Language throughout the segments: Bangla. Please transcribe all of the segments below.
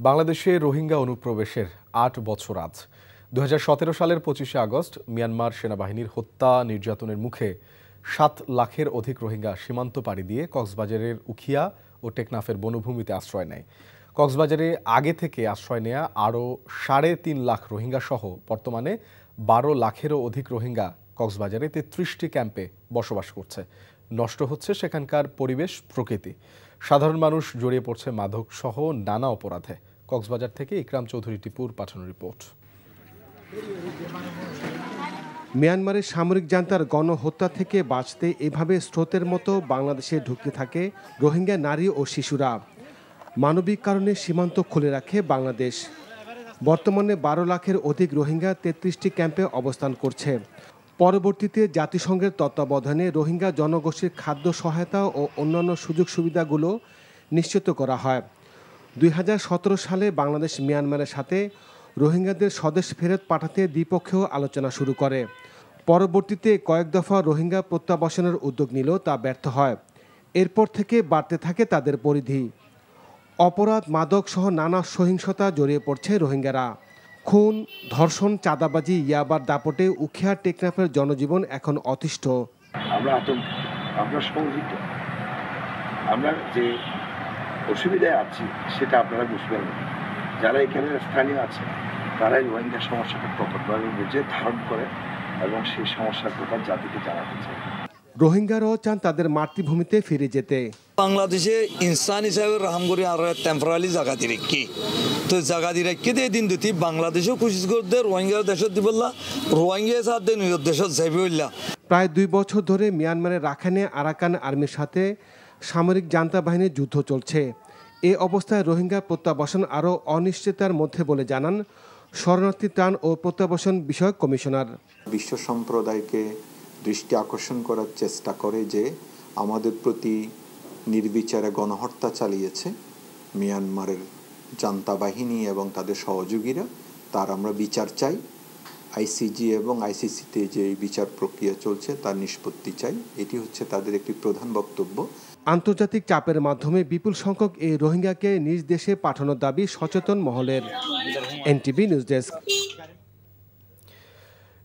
বাংলাদেশে রোহিঙ্গা অনুপ্রবেশের ৮ বছর আজ ২০১৭ সালের ২৫শে আগস্ট মিয়ানমার সেনাবাহিনীর হত্যা নির্যাতনের মুখে ৭ লাখের অধিক রোহিঙ্গা সীমান্ত পাড়ি দিয়ে কক্সবাজারের উখিয়া ও টেকনাফের বনভূমিতে আশ্রয় নেয়। কক্সবাজারে আগে থেকে আশ্রয় নেয়া আরও ৩.৫ লাখ রোহিঙ্গা সহ বর্তমানে ১২ লাখেরও অধিক রোহিঙ্গা কক্সবাজারে ৩৩টি ক্যাম্পে বসবাস করছে। নষ্ট হচ্ছে সেখানকার পরিবেশ, প্রকৃতি। সাধারণ মানুষ জড়িয়ে পড়ছে মাদক সহ নানা অপরাধে। কক্সবাজার থেকে ইকরাম চৌধুরী টিপুর পাঠানো রিপোর্ট। মিয়ানমারের সামরিক জান্তার গণহত্যা থেকে বাঁচতে এভাবে স্রোতের মতো বাংলাদেশে ঢুকতে থাকে রোহিঙ্গা নারী ও শিশুরা। মানবিক কারণে সীমান্ত খুলে রাখে বাংলাদেশ। বর্তমানে ১২ লাখের অধিক রোহিঙ্গা ৩৩টি ক্যাম্পে অবস্থান করছে। পরবর্তীতে জাতিসংঘের তত্ত্বাবধানে রোহিঙ্গা জনগোষ্ঠীর খাদ্য সহায়তা ও অন্যান্য সুযোগ সুবিধাগুলো নিশ্চিত করা হয়। ২০১৭ সালে বাংলাদেশ মিয়ানমারের সাথে রোহিঙ্গাদের স্বদেশ ফেরত পাঠাতে দ্বিপক্ষীয় আলোচনা শুরু করে। পরবর্তীতে কয়েক দফা রোহিঙ্গা প্রত্যাবাসনের উদ্যোগ নিলেও তা ব্যর্থ হয়। এরপর থেকে বাড়তে থাকে তাদের পরিধি। অপরাধ, মাদক সহ নানা সহিংসতা জড়িয়ে পড়ছে রোহিঙ্গারা। খুন, ধর্ষণ, চাঁদাবাজি, ইয়াবার দাপটে উখিয়া টেকনাফের জনজীবন এখন অতিষ্ঠ। আমরা সংগঠিত, আমরা যে অসুবিধায় আছি সেটা আপনারা বুঝবেন না। যারা এখানে স্থানীয় আছে তারাই রোহিঙ্গা সমস্যাটা প্রকটভাবে বুঝে ধারণ করে এবং সেই সমস্যার কথা জাতিকে জানাতে চায়। রোহিঙ্গারাও চান তাদের মাতৃভূমিতে ফিরে যেতে। বাংলাদেশে ইনসান হিসাবে রাহাম করে আর টেম্পোরারি জায়গা দিয়ে রেখে তো জায়গা দিয়ে রেখে দিয়ে দিন দুটি বাংলাদেশও খুশি করতে রোহিঙ্গা দেশত দিবল্লা রোহিঙ্গা সাথ দিয়ে নিজের দেশত যাইবল্লা। প্রায় ২ বছর ধরে মিয়ানমারের রাখাইনে আরাকান আর্মির সাথে সামরিক জান্তা বাহিনীর যুদ্ধ চলছে। এ অবস্থায় রোহিঙ্গা প্রত্যাবাসন আরও অনিশ্চয়তার মধ্যে বলে জানান শরণার্থী ত্রাণ ও প্রত্যাবাসন বিষয়ক কমিশনার। বিশ্ব সম্প্রদায়কে দৃষ্টি আকর্ষণ করার চেষ্টা করে যে আমাদের প্রতি নির্বিচারে গণহত্যা চালিয়েছে মিয়ানমারের জান্তা বাহিনী এবং তাদের সহযোগীরা, তার আমরা বিচার চাই। আইসিজি এবং আইসিসিতে যে বিচার প্রক্রিয়া চলছে তার নিষ্পত্তি চাই। এটি হচ্ছে তাদের একটি প্রধান বক্তব্য। আন্তর্জাতিক চাপের মাধ্যমে বিপুল সংখ্যক এই রোহিঙ্গাকে নিজ দেশে পাঠানোর দাবি সচেতন মহলের। NTV news desk.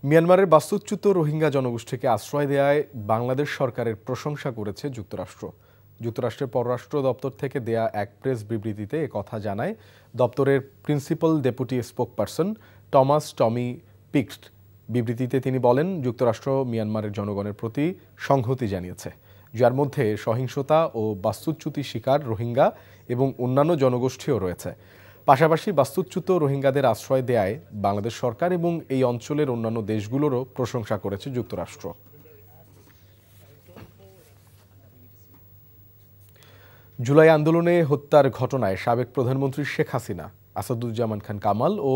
মিয়ানমারের বাস্তুচ্যুত রোহিঙ্গা জনগোষ্ঠীকে আশ্রয় দেয়ায় বাংলাদেশ সরকারের প্রশংসা করেছে যুক্তরাষ্ট্র। যুক্তরাষ্ট্রের পররাষ্ট্র দপ্তর থেকে দেয়া এক প্রেস বিবৃতিতে একথা জানায় দপ্তরের প্রিন্সিপাল ডেপুটি স্পোকপারসন টমি পিক্ট। বিবৃতিতে তিনি বলেন, যুক্তরাষ্ট্র মিয়ানমারের জনগণের প্রতি সংহতি জানিয়েছে, যার মধ্যে সহিংসতা ও বাস্তুচ্যুতি শিকার রোহিঙ্গা এবং অন্যান্য জনগোষ্ঠীও রয়েছে। পাশাপাশি বাস্তুচ্যুত রোহিঙ্গাদের আশ্রয় দেয়ায় বাংলাদেশ সরকার এবং এই অঞ্চলের অন্যান্য দেশগুলোরও প্রশংসা করেছে যুক্তরাষ্ট্র। জুলাই আন্দোলনে হত্যার ঘটনায় সাবেক প্রধানমন্ত্রী শেখ হাসিনা, আসাদুজ্জামান খান কামাল ও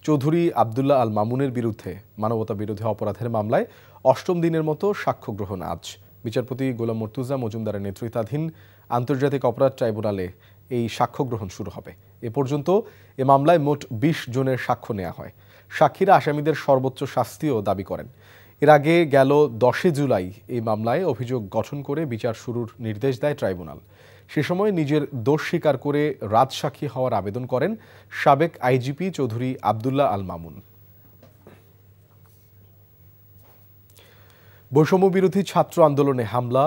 চৌধুরী আবদুল্লাহ আল মামুনের বিরুদ্ধে মানবতাবিরোধী অপরাধের মামলায় ৮ম দিনের মতো সাক্ষ্য গ্রহণ আজ। বিচারপতি গোলাম মর্তুজা মজুমদারের নেতৃত্বাধীন আন্তর্জাতিক অপরাধ ট্রাইব্যুনালে এই সাক্ষ্য গ্রহণ শুরু হবে। এ পর্যন্ত এ মামলায় মোট ২০ জনের সাক্ষ্য নেওয়া হয়। সাক্ষীরা আসামিদের সর্বোচ্চ শাস্তিও দাবি করেন। এর আগে গেল ১০ জুলাই এই মামলায় অভিযোগ গঠন করে বিচার শুরুর নির্দেশ দেয় ট্রাইব্যুনাল। সে সময় নিজের দোষ স্বীকার করে রাজসাক্ষী হওয়ার আবেদন করেন সাবেক আইজিপি চৌধুরী আবদুল্লাহ আল মামুন। বৈষম্য বিরোধী ছাত্র আন্দোলনে হামলা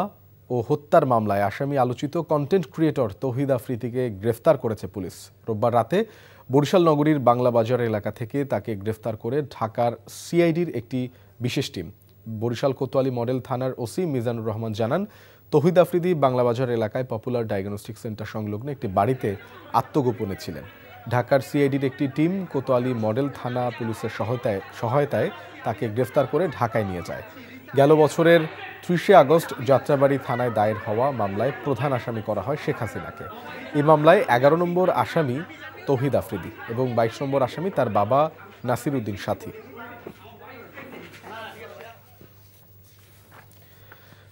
ও হত্যার মামলায় আসামি আলোচিত কন্টেন্ট ক্রিয়েটর তৌহিদ আফ্রিদিকে গ্রেফতার করেছে পুলিশ। রোববার রাতে বরিশাল নগরীর বাংলা বাজার এলাকা থেকে তাকে গ্রেফতার করে ঢাকার সিআইডির একটি বিশেষ টিম। বরিশাল কোতোয়ালি মডেল থানার ওসি মিজানুর রহমান জানান, তৌহিদ আফ্রিদি বাংলা বাজার এলাকায় পপুলার ডায়াগনস্টিক সেন্টার সংলগ্ন একটি বাড়িতে আত্মগোপনে ছিলেন। ঢাকার সিআইডির একটি টিম কোতোয়ালি মডেল থানা পুলিশের সহায়তায় তাকে গ্রেফতার করে ঢাকায় নিয়ে যায়। গেল বছরের ৩০শে আগস্ট যাত্রাবাড়ি থানায় দায়ের হওয়া মামলায় প্রধান আসামি করা হয় শেখ হাসিনাকে। এই মামলায় ১১ নম্বর আসামি তৌহিদ আফ্রিদি এবং ২২ নম্বর আসামি তার বাবা নাসির উদ্দিন সাথী।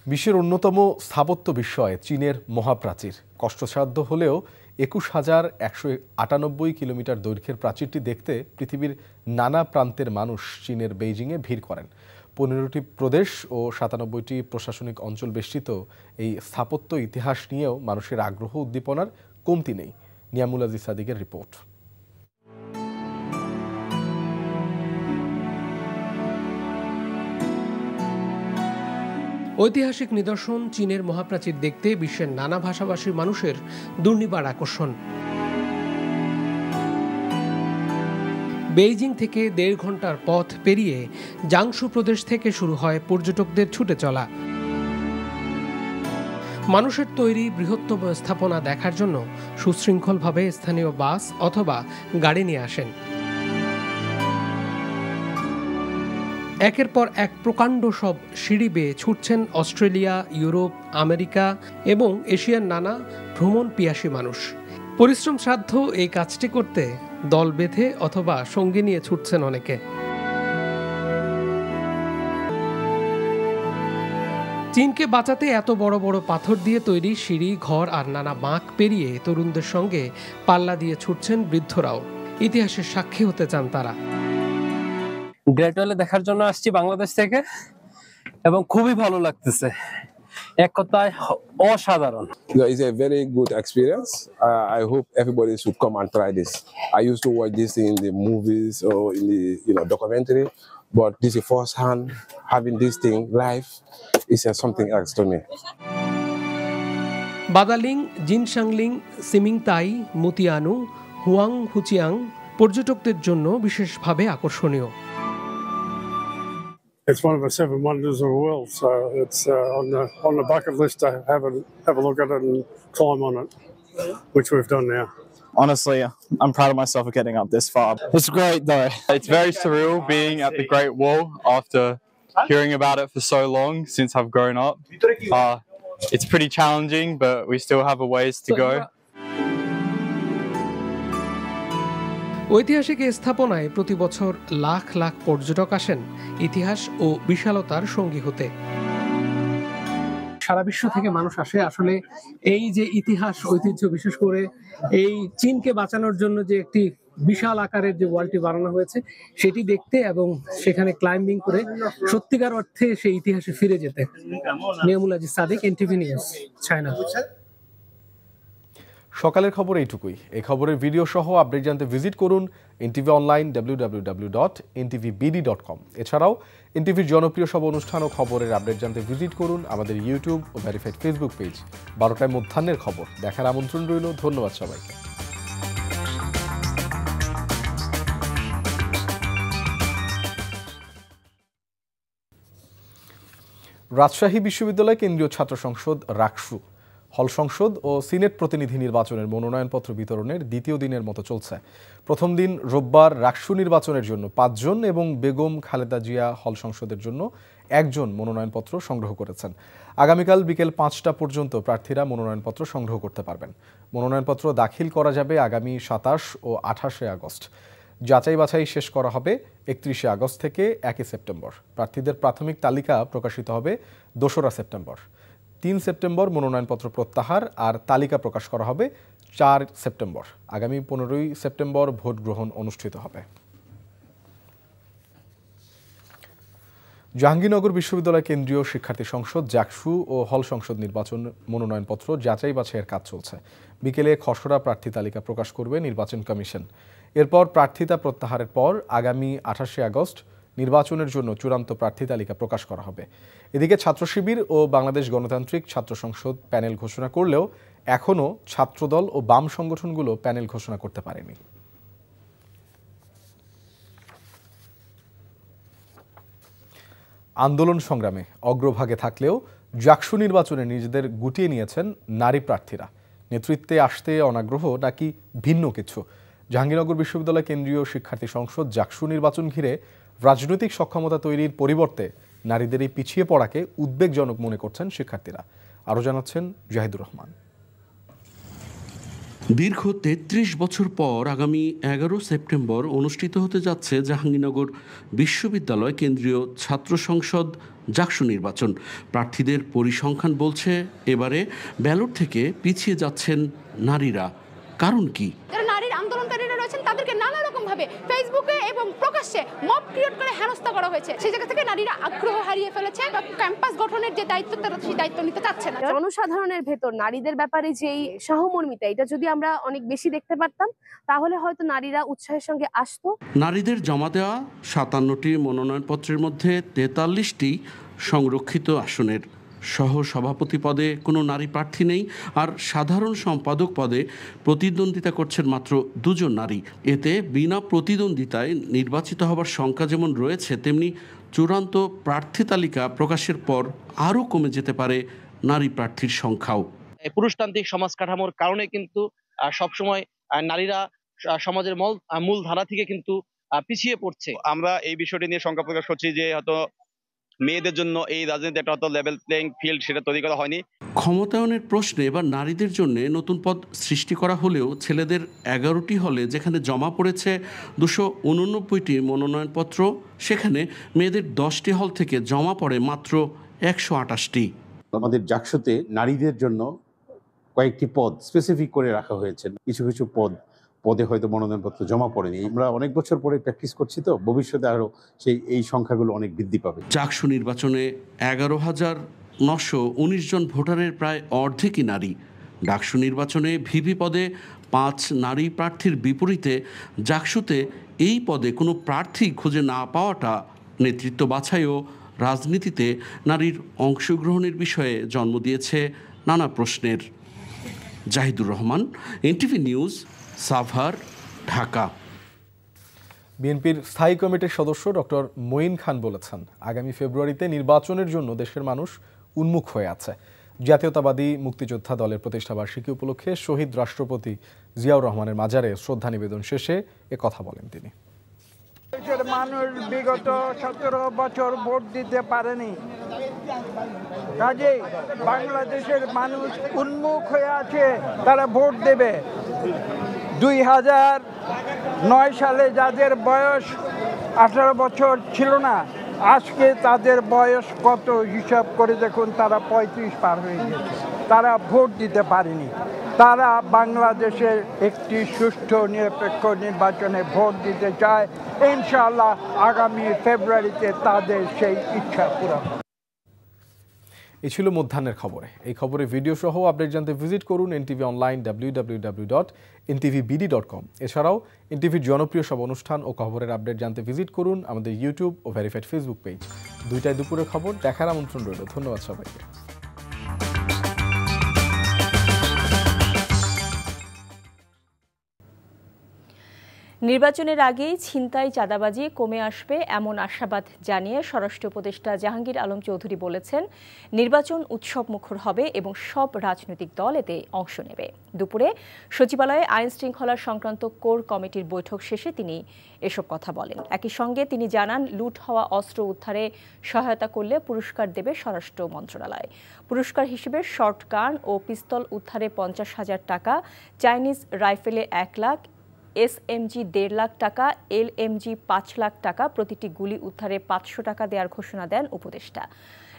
বিশ্বের অন্যতম স্থাপত্য বিস্ময় চীনের মহাপ্রাচীর। কষ্টসাধ্য হলেও ২১,১৯৮ কিলোমিটার দৈর্ঘ্যের প্রাচীরটি দেখতে পৃথিবীর নানা প্রান্তের মানুষ চীনের বেইজিংয়ে ভিড় করেন। ১৫টি প্রদেশ ও ৯৭টি প্রশাসনিক অঞ্চল বেষ্টিত এই স্থাপত্য ইতিহাস নিয়েও মানুষের আগ্রহ উদ্দীপনার কমতি নেই। নিয়ামুল আজিজ সাদিকের রিপোর্ট। ঐতিহাসিক নিদর্শন চীনের মহাপ্রাচীর দেখতে বিশ্বের নানা ভাষাভাষীর মানুষের দুর্নিবার আকর্ষণ। বেইজিং থেকে 1.5 ঘন্টার পথ পেরিয়ে জাংশু প্রদেশ থেকে শুরু হয় পর্যটকদের ছুটে চলা। মানুষের তৈরি বৃহত্তম স্থাপনা দেখার জন্য সুশৃঙ্খলভাবে স্থানীয় বাস অথবা গাড়ি নিয়ে আসেন। একের পর এক প্রকাণ্ড সব সিঁড়ি বেয়ে ছুটছেন অস্ট্রেলিয়া, ইউরোপ, আমেরিকা এবং এশিয়ার নানা ভ্রমণ পিয়াসী মানুষ। পরিশ্রম সাধ্য এই কাজটি করতে দল বেঁধে অথবা সঙ্গী নিয়ে ছুটছেন অনেকে। চীনকে বাঁচাতে এত বড় বড় পাথর দিয়ে তৈরি সিঁড়ি, ঘর আর নানা বাঁক পেরিয়ে তরুণদের সঙ্গে পাল্লা দিয়ে ছুটছেন বৃদ্ধরাও। ইতিহাসের সাক্ষী হতে চান তারা। গ্রেট ওয়াল দেখার জন্য আসছি বাংলাদেশ থেকে এবং খুবই ভালো লাগতেছে, এক কথায় অসাধারণ। It's a very good experience. I hope everybody should come and try this. I used to watch this in the movies or in the documentary, but this is first hand having this thing live is something else to me. Badaling, Jinshanling, Simatai, Mutianyu, Huanghuacheng পর্যটকদের জন্য বিশেষভাবে আকর্ষণীয়। It's one of the 7 wonders of the world, so it's on the bucket list to have a look at it and climb on it, which we've done now. Honestly, I'm proud of myself for getting up this far. It's great though. It's very surreal being at the Great Wall after hearing about it for so long since I've grown up. It's pretty challenging, but we still have a ways to go. ঐতিহাসিক এই স্থাপনায় প্রতি বছর লাখ লাখ পর্যটক আসেন ইতিহাস ও বিশালতার সঙ্গী হতে। সারা বিশ্ব থেকে মানুষ আসে আসলে এই যে ইতিহাস ঐতিহ্য, বিশেষ করে এই চীনকে বাঁচানোর জন্য যে একটি বিশাল আকারের যে ওয়ালটি বানানো হয়েছে সেটি দেখতে এবং সেখানে ক্লাইম্বিং করে সত্যিকার অর্থে সেই ইতিহাসে ফিরে যেতে। Niamul Aziz Sadiq, NTV news, China. সকালের খবর এইটুকুই। এই খবরের ভিডিও সহ আপডেট জানতে ভিজিট করুন NTV অনলাইন www.ntvbd.com। এছাড়াও NTVর জনপ্রিয় সব অনুষ্ঠান ও খবরের আপডেট জানতে ভিজিট করুন আমাদের ইউটিউব ও ভেরিফাইড ফেসবুক পেজ। 12টায় মধ্যাহ্নের খবর দেখার আমন্ত্রণ রইল। ধন্যবাদ সবাইকে। রাজশাহী বিশ্ববিদ্যালয় কেন্দ্রীয় ছাত্র সংসদ রাকসু হল সংসদ ও সিনেট প্রতিনিধি নির্বাচনের মনোনয়নপত্র বিতরণের দ্বিতীয় দিনের মতো চলছে। প্রথম দিন রোববার রাকসু নির্বাচনের জন্য 5 জন এবং বেগম খালেদা জিয়া হল সংসদের জন্য 1 জন মনোনয়নপত্র সংগ্রহ করেছেন। আগামীকাল বিকেল 5টা পর্যন্ত প্রার্থীরা মনোনয়নপত্র সংগ্রহ করতে পারবেন। মনোনয়নপত্র দাখিল করা যাবে আগামী 27 ও 28 আগস্ট। যাচাই বাছাই শেষ করা হবে 31 আগস্ট থেকে 1 সেপ্টেম্বর। প্রার্থীদের প্রাথমিক তালিকা প্রকাশিত হবে 2 সেপ্টেম্বর। 3 সেপ্টেম্বর মনোনয়নপত্র প্রত্যাহার আর তালিকা প্রকাশ করা হবে 4 সেপ্টেম্বর। আগামী 15 সেপ্টেম্বর ভোট গ্রহণ অনুষ্ঠিত হবে। জাহাঙ্গীরনগর বিশ্ববিদ্যালয় কেন্দ্রীয় শিক্ষার্থী সংসদ জাকসু ও হল সংসদ নির্বাচন মনোনয়নপত্র যাচাই বাছাইয়ের কাজ চলছে। বিকেলে খসড়া প্রার্থী তালিকা প্রকাশ করবে নির্বাচন কমিশন। এরপর প্রার্থিতা প্রত্যাহারের পর আগামী 28 আগস্ট নির্বাচনের জন্য চূড়ান্ত প্রার্থী তালিকা প্রকাশ করা হবে। এদিকে ছাত্র শিবির ও বাংলাদেশ গণতান্ত্রিক ছাত্র সংসদ প্যানেল ঘোষণা করলেও এখনও ছাত্রদল ও বাম সংগঠনগুলো প্যানেল ঘোষণা করতে পারেনি। আন্দোলন সংগ্রামে অগ্রভাগে থাকলেও জাকসু নির্বাচনে নিজেদের গুটিয়ে নিয়েছেন নারী প্রার্থীরা। নেতৃত্বে আসতে অনাগ্রহ নাকি ভিন্ন কিছু? জাহাঙ্গীরনগর বিশ্ববিদ্যালয় কেন্দ্রীয় শিক্ষার্থী সংসদ জাকসু নির্বাচন ঘিরে রাজনৈতিক সক্ষমতা তৈরির পরিবর্তে নারীদের এই পিছিয়ে পড়াকে উদ্বেগজনক মনে করছেন শিক্ষার্থীরা। আরও জানাচ্ছেন জাহিদুর রহমান। দীর্ঘ 33 বছর পর আগামী 11 সেপ্টেম্বর অনুষ্ঠিত হতে যাচ্ছে জাহাঙ্গীরনগর বিশ্ববিদ্যালয় কেন্দ্রীয় ছাত্র সংসদ জাকসু নির্বাচন। প্রার্থীদের পরিসংখ্যান বলছে এবারে ব্যালট থেকে পিছিয়ে যাচ্ছেন নারীরা। কারণ কি? নারীর আন্দোলনকারীরা রয়েছেন, তাদেরকে নানা রকম ভাবে ফেসবুকে এবং প্রকাশ্যে মব ক্রিয়েট করে হেনস্থা করা হয়েছে। সেই জায়গা থেকে নারীরা আগ্রহ হারিয়ে ফেলেছে। ক্যাম্পাস গঠনের যে দায়িত্ব, তারা সেই দায়িত্ব নিতে চাচ্ছে না। জনসাধারণের ভেতর নারীদের ব্যাপারে যেই সহমর্মিতা, এটা যদি আমরা অনেক বেশি দেখতে পারতাম তাহলে হয়তো নারীরা উৎসাহের সঙ্গে আসতো। নারীদের জমা দেওয়া 57টি মনোনয়নপত্রের মধ্যে 43টি সংরক্ষিত আসনের। সহ সভাপতি পদে কোনো নারী প্রার্থী নেই, আর সাধারণ সম্পাদক পদে প্রতিদ্বন্দ্বিতা করছেন মাত্র 2 জন নারী। এতে বিনা প্রতিদ্বন্দ্বিতায় নির্বাচিত হবার সংখ্যা যেমন রয়েছে, তেমনি চূড়ান্ত প্রার্থী তালিকা প্রকাশের পর আরও কমে যেতে পারে নারী প্রার্থীর সংখ্যাও। পুরুষতান্ত্রিক সমাজ কাঠামোর কারণে কিন্তু সবসময় নারীরা সমাজের মূল ধারা থেকে কিন্তু পিছিয়ে পড়ছে। আমরা এই বিষয়টি নিয়ে শঙ্কা প্রকাশ করছি যে হয়তো মেয়েদের জন্য এই রাজনীতি একটা হয়তো লেভেল প্লেইং ফিল্ড সেটা তৈরি করা হয়নি। ক্ষমতায়নের প্রশ্নে এবার নারীদের জন্য নতুন পদ সৃষ্টি করা হলেও ছেলেদের 11টি হলে যেখানে জমা পড়েছে 289টি মনোনয়নপত্র, সেখানে মেয়েদের 10টি হল থেকে জমা পড়ে মাত্র 128টি। আমাদের জাকসুতে নারীদের জন্য কয়েকটি পদ স্পেসিফিক করে রাখা হয়েছে। কিছু কিছু পদে হয়তো মনোনয়নপত্র জমা পড়েনি। আমরা অনেক বছর পরে প্র্যাকটিস করছি, তো ভবিষ্যতে আরও এই সংখ্যাগুলো অনেক বৃদ্ধি পাবে। জাকসু নির্বাচনে 11,919 জন ভোটারের প্রায় অর্ধেকই নারী। ডাকসু নির্বাচনে ভিপি পদে 5 নারী প্রার্থীর বিপরীতে জাকসুতে এই পদে কোনো প্রার্থী খুঁজে না পাওয়াটা নেতৃত্ব বাছাই ও রাজনীতিতে নারীর অংশগ্রহণের বিষয়ে জন্ম দিয়েছে নানা প্রশ্নের। Zahidur Rahman, NTV news, Savar, Dhaka. বিএনপির স্থায়ী কমিটির সদস্য ডক্টর মঈন খান বলেছেন, আগামী ফেব্রুয়ারিতে নির্বাচনের জন্য দেশের মানুষ উন্মুখ হয়ে আছে। জাতীয়তাবাদী মুক্তিযোদ্ধা দলের প্রতিষ্ঠাবার্ষিকী উপলক্ষে শহীদ রাষ্ট্রপতি জিয়াউর রহমানের মাজারে শ্রদ্ধা নিবেদন শেষে কথা বলেন তিনি। দেশের মানুষ বিগত 17 বছর ভোট দিতে পারেনি, কাজেই বাংলাদেশের মানুষ উন্মুখ হয়ে আছে, তারা ভোট দেবে। 2009 সালে যাদের বয়স 18 বছর ছিল না, আজকে তাদের বয়স কত হিসাব করে দেখুন, তারা 35 পার হয়ে গেছে। তারা ভোট দিতে পারেনি। তারা বাংলাদেশের একটি সুষ্ঠু নিরপেক্ষ নির্বাচনে ভোট দিতে চায়। ইনশাআল্লাহ আগামী ফেব্রুয়ারিতে তাদের সেই ইচ্ছা পূরণ হবে। এই ছিল মধ্যাহ্নের খবরে। এই খবরে ভিডিও সহ আপডেট জানতে ভিজিট করুন এনটিভি অনলাইন www.ntvbd.com। এছাড়াও এনটিভির জনপ্রিয় সব অনুষ্ঠান ও খবরের আপডেট জানতে ভিজিট করুন আমাদের ইউটিউব ও ভেরিফাইড ফেসবুক পেজ। 2টায় দুপুরের খবর দেখার আমন্ত্রণ রইল। ধন্যবাদ সবাইকে। নির্বাচনের আগেই ছিনতাই চাঁদাবাজি কমে আসবে এমন আশাবাদ জানিয়ে স্বরাষ্ট্র উপদেষ্টা জাহাঙ্গীর আলম চৌধুরী বলেছেন, নির্বাচন উৎসব মুখর হবে এবং সব রাজনৈতিক দল এতে অংশ নেবে। দুপুরে সচিবালয়ে আইন শৃঙ্খলা সংক্রান্ত কোর কমিটির বৈঠক শেষে তিনি এসব কথা বলেন। একই সঙ্গে তিনি জানান, লুট হওয়া অস্ত্র উদ্ধারে সহায়তা করলে পুরস্কার দেবে স্বরাষ্ট্র মন্ত্রণালয়। পুরস্কার হিসেবে শর্ট গান ও পিস্তল উদ্ধারে 50,000 টাকা, চাইনিজ রাইফেলে 1 লাখ, SMG 1.5 লাখ টাকা, LMG 5 লাখ টাকা, প্রতিটি গুলি উদ্ধারে 500 টাকা দেওয়ার ঘোষণা দেন উপদেষ্টা।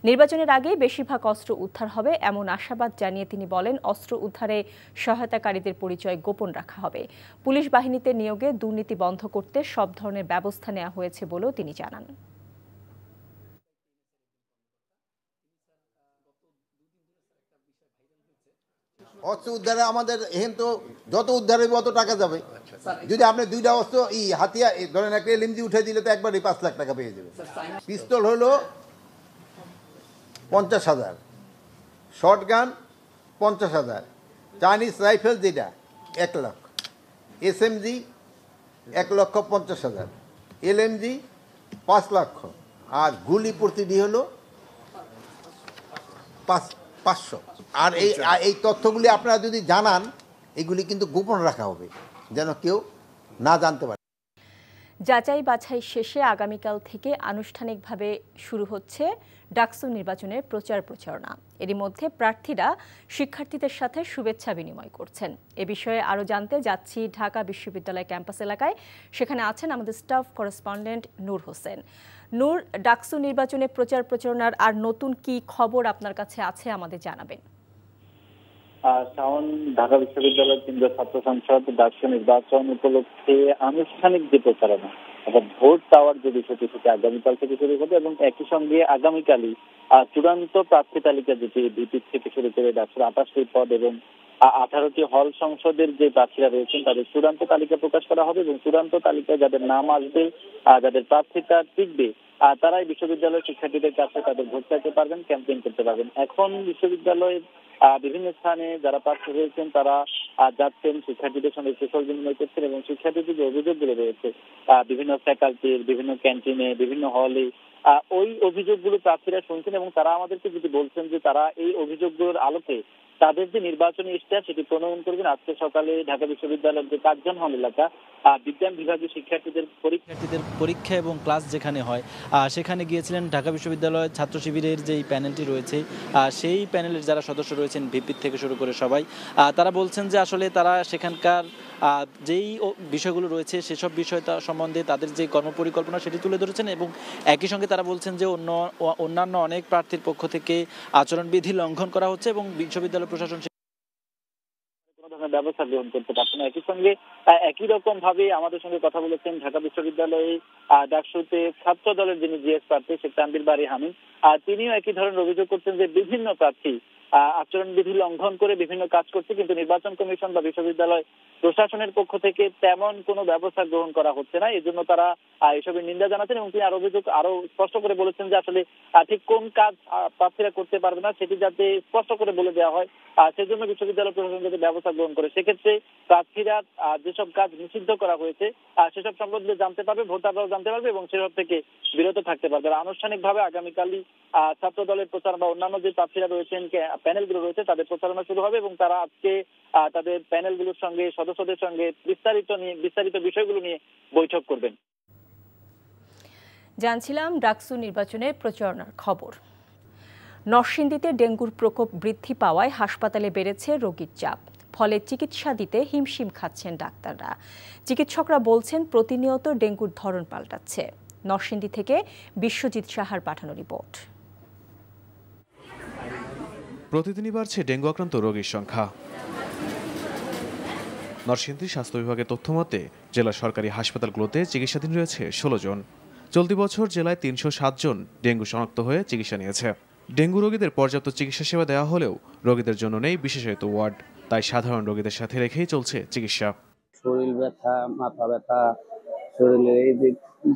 নির্বাচনের আগেই বেশিরভাগ অস্ত্র উদ্ধার হবে এমন আশাবাদ জানিয়ে তিনি বলেন, অস্ত্র উদ্ধারে সহায়তাকারীদের পরিচয় গোপন রাখা হবে। পুলিশ বাহিনীতে নিয়োগে দুর্নীতি বন্ধ করতে সব ধরনের ব্যবস্থা নেওয়া হয়েছে বলেও তিনি জানান। অস্ত্র উদ্ধারে আমাদের এখানে তো যত উদ্ধার হইব অত টাকা যাবে। যদি আপনি 2টা অস্ত্র হাতিয়ার ধরেন, একটা LMG উঠে দিলে তো একবারই 5 লাখ টাকা পেয়ে যাবে। পিস্তল হলো 50,000, শর্ট গান 50,000, চাইনিজ রাইফেল যেটা 1 লাখ, SMG 1,50,000, LMG 5 লক্ষ, আর গুলি প্রতিটি হলো 500। আর এই তথ্যগুলি আপনারা যদি জানান, এগুলি কিন্তু গোপন রাখা হবে যেন কেউ না জানতে পারে। যাচাই বাছাই শেষে আগামীকাল থেকে আনুষ্ঠানিকভাবে শুরু হচ্ছে ডাকসু নির্বাচনের প্রচার প্রচারণা। এরই মধ্যে প্রার্থীরা শিক্ষার্থীদের সাথে শুভেচ্ছা বিনিময় করছেন। এ বিষয়ে আরও জানতে যাচ্ছি ঢাকা বিশ্ববিদ্যালয় ক্যাম্পাস এলাকায়। সেখানে আছেন আমাদের স্টাফ করেসপন্ডেন্ট নূর হোসেন। নূর, ডাকসু নির্বাচনে প্রচার প্রচারণার আর নতুন কি খবর আপনার কাছে আছে আমাদের জানাবেন। শাওন, ঢাকা বিশ্ববিদ্যালয়ের কেন্দ্রীয় ছাত্র সংসদ ডাকসু নির্বাচন উপলক্ষে আনুষ্ঠানিক যে প্রচারণা, অর্থাৎ ভোট পাওয়ার যে বিষয়টি, সেটি আগামীকাল থেকে শুরু হবে এবং একই সঙ্গে আগামীকালই চূড়ান্ত প্রার্থী তালিকা যেটি ভিপি থেকে শুরু করে ডাকসুর 28টি পদ এবং 18টি হল সংসদের যে প্রার্থীরা রয়েছেন তাদের চূড়ান্ত তালিকা প্রকাশ করা হবে এবং চূড়ান্ত তালিকায় যাদের নাম আসবে, যাদের প্রার্থিতা টিকবে, তারাই বিশ্ববিদ্যালয়ের শিক্ষার্থীদের কাছে তাদের ভোট চাইতে পারবেন, ক্যাম্পেইন করতে পারবেন। এখন বিশ্ববিদ্যালয়ের বিভিন্ন স্থানে যারা প্রার্থী হয়েছেন তারা যাচ্ছেন, শিক্ষার্থীদের সঙ্গে কুশল বিনিময় করছেন এবং শিক্ষার্থীদের যে অভিযোগগুলো রয়েছে বিভিন্ন ফ্যাকাল্টির, বিভিন্ন ক্যান্টিনে, বিভিন্ন হলে, ওই অভিযোগগুলো প্রার্থীরা শুনছেন এবং তারা আমাদেরকে যদি বলছেন যে তারা এই অভিযোগগুলোর আলোকে তাদের যে নির্বাচনী ইশতেহার সেটি প্রণয়ন করবেন। আজকে সকালে ঢাকা বিশ্ববিদ্যালয়ের যে কার্জন হল এলাকা, বিজ্ঞান বিভাগের শিক্ষার্থীদের পরীক্ষা এবং ক্লাস যেখানে হয় সেখানে গিয়েছিলেন। ঢাকা বিশ্ববিদ্যালয়ের ছাত্র শিবিরের যেই প্যানেলটি রয়েছে সেই প্যানেলের যারা সদস্য রয়েছেন ভিপি থেকে শুরু করে সবাই, তারা বলছেন যে আসলে তারা সেখানকার যেই বিষয়গুলো রয়েছে সেসব বিষয় সম্বন্ধে তাদের যে কর্মপরিকল্পনা সেটি তুলে ধরেছেন এবং একই সঙ্গে তারা বলছেন যে অন্যান্য অনেক প্রার্থীর পক্ষ থেকে আচরণবিধি লঙ্ঘন করা হচ্ছে এবং বিশ্ববিদ্যালয় প্রশাসন কোনো ধরনের ব্যবস্থা গ্রহণ করতে পারছে না। একই সঙ্গে একই রকম ভাবে আমাদের সঙ্গে কথা বলেছেন ঢাকা বিশ্ববিদ্যালয়ে ডাকসুতে ছাত্র দলের যিনি জিএস প্রার্থী শেখ তানভীর বারী হামিদ, তিনিও একই ধরনের অভিযোগ করছেন যে বিভিন্ন প্রার্থী আচরণবিধি লঙ্ঘন করে বিভিন্ন কাজ করছে, কিন্তু নির্বাচন কমিশন বা বিশ্ববিদ্যালয় প্রশাসনের পক্ষ থেকে তেমন কোনো ব্যবস্থা গ্রহণ করা হচ্ছে না। এই জন্য তারা এসবের নিন্দা জানাচ্ছেন এবং তিনি আরো স্পষ্ট করে বলেছেন যে আসলে ঠিক কোন কাজ প্রার্থীরা করতে পারবে না সেটি যাতে স্পষ্ট করে বলে দেওয়া হয়, সেজন্য বিশ্ববিদ্যালয় প্রশাসন যাতে ব্যবস্থা গ্রহণ করে। সেক্ষেত্রে প্রার্থীরা যেসব কাজ নিষিদ্ধ করা হয়েছে সেসব সম্বন্ধে জানতে পারবে, ভোটাররাও জানতে পারবে এবং সেসব থেকে বিরত থাকতে পারবে। আনুষ্ঠানিকভাবে আগামীকালই ছাত্র দলের প্রচার বা অন্যান্য যে প্রার্থীরা রয়েছেন, প্যানেলগুলো রয়েছে, তাদের প্রচারণা শুরু হবে এবং তারা আজকে তাদের প্যানেলগুলোর সঙ্গে সদস্যদের সঙ্গে বিস্তারিত বিষয়গুলো নিয়ে বৈঠক করবেন। জানছিলাম ডাকসু নির্বাচনের প্রচারণার খবর। নরসিংদীতে ডেঙ্গুর প্রকোপ বৃদ্ধি পাওয়ায় হাসপাতালে বেড়েছে রোগীর চাপ, ফলে চিকিৎসা দিতে হিমশিম খাচ্ছেন ডাক্তাররা। চিকিৎসকরা বলছেন প্রতিনিয়ত ডেঙ্গুর ধরন পাল্টাচ্ছে। নরসিংদী থেকে বিশ্বজিৎ সাহার পাঠানো রিপোর্ট। প্রতিদিনই বাড়ছে ডেঙ্গু আক্রান্ত রোগীর সংখ্যা। নরসিংদী স্বাস্থ্য বিভাগের তথ্য মতে জেলার সরকারি হাসপাতালগুলোতে চিকিৎসাধীন রয়েছে 16 জন। চলতি বছর জেলায় 307 জন ডেঙ্গু শনাক্ত হয়ে চিকিৎসা নিয়েছে। ডেঙ্গু রোগীদের পর্যাপ্ত চিকিৎসা সেবা দেওয়া হলেও রোগীদের জন্য নেই বিশেষায়িত ওয়ার্ড, তাই সাধারণ রোগীদের সাথে রেখেই চলছে চিকিৎসা। শরীর ব্যথা, মাথা ব্যথা, শরীরের এই যে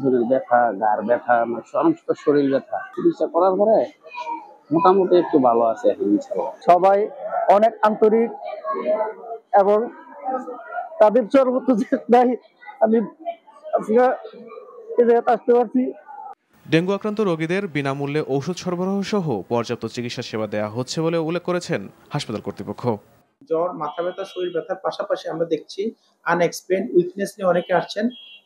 শরীর ব্যথা, গার ব্যথা, সমস্ত শরীর ব্যথা চিকিৎসা করার পরে মোটামুটি একটু ভালো আছে এখন ইনশাআল্লাহ। সবাই অনেক আন্তরিক এবং তাদের সর্বোচ্চ আমি আসতে পারছি। ডেঙ্গু আক্রান্ত রোগীদের বিনামূল্যে ঔষধ সরবরাহ সহ পর্যাপ্ত চিকিৎসা সেবা দেওয়া হচ্ছে বলে উল্লেখ করেছেন হাসপাতাল কর্তৃপক্ষ। জ্বর, মাথা ব্যথা, শরীর ব্যথার পাশাপাশি আমরা দেখছি আনএক্সপ্লেইন উইকনেস নিয়ে অনেকে আসছেন,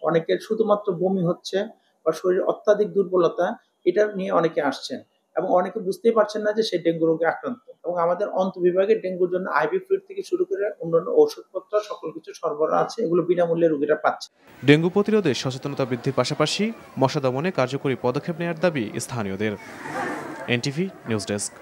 অনেকের শুধুমাত্র বমি হচ্ছে বা শরীর অত্যাধিক দুর্বলতা, এটা নিয়ে অনেকে আসছেন এবং অনেকে বুঝতেই পারছেন না যে সেই ডেঙ্গু রোগে আক্রান্ত। এবং আমাদের অন্তঃবিভাগে ডেঙ্গুর জন্য আইভি ফ্লুইড থেকে শুরু করে অন্যান্য ঔষধপত্র সকল কিছু সরবরাহ আছে, এগুলো বিনামূল্যে রোগীরা পাচ্ছে। ডেঙ্গু প্রতিরোধে সচেতনতা বৃদ্ধির পাশাপাশি মশা দমনে কার্যকরী পদক্ষেপ নেওয়ার দাবি স্থানীয়দের। NTV news desk.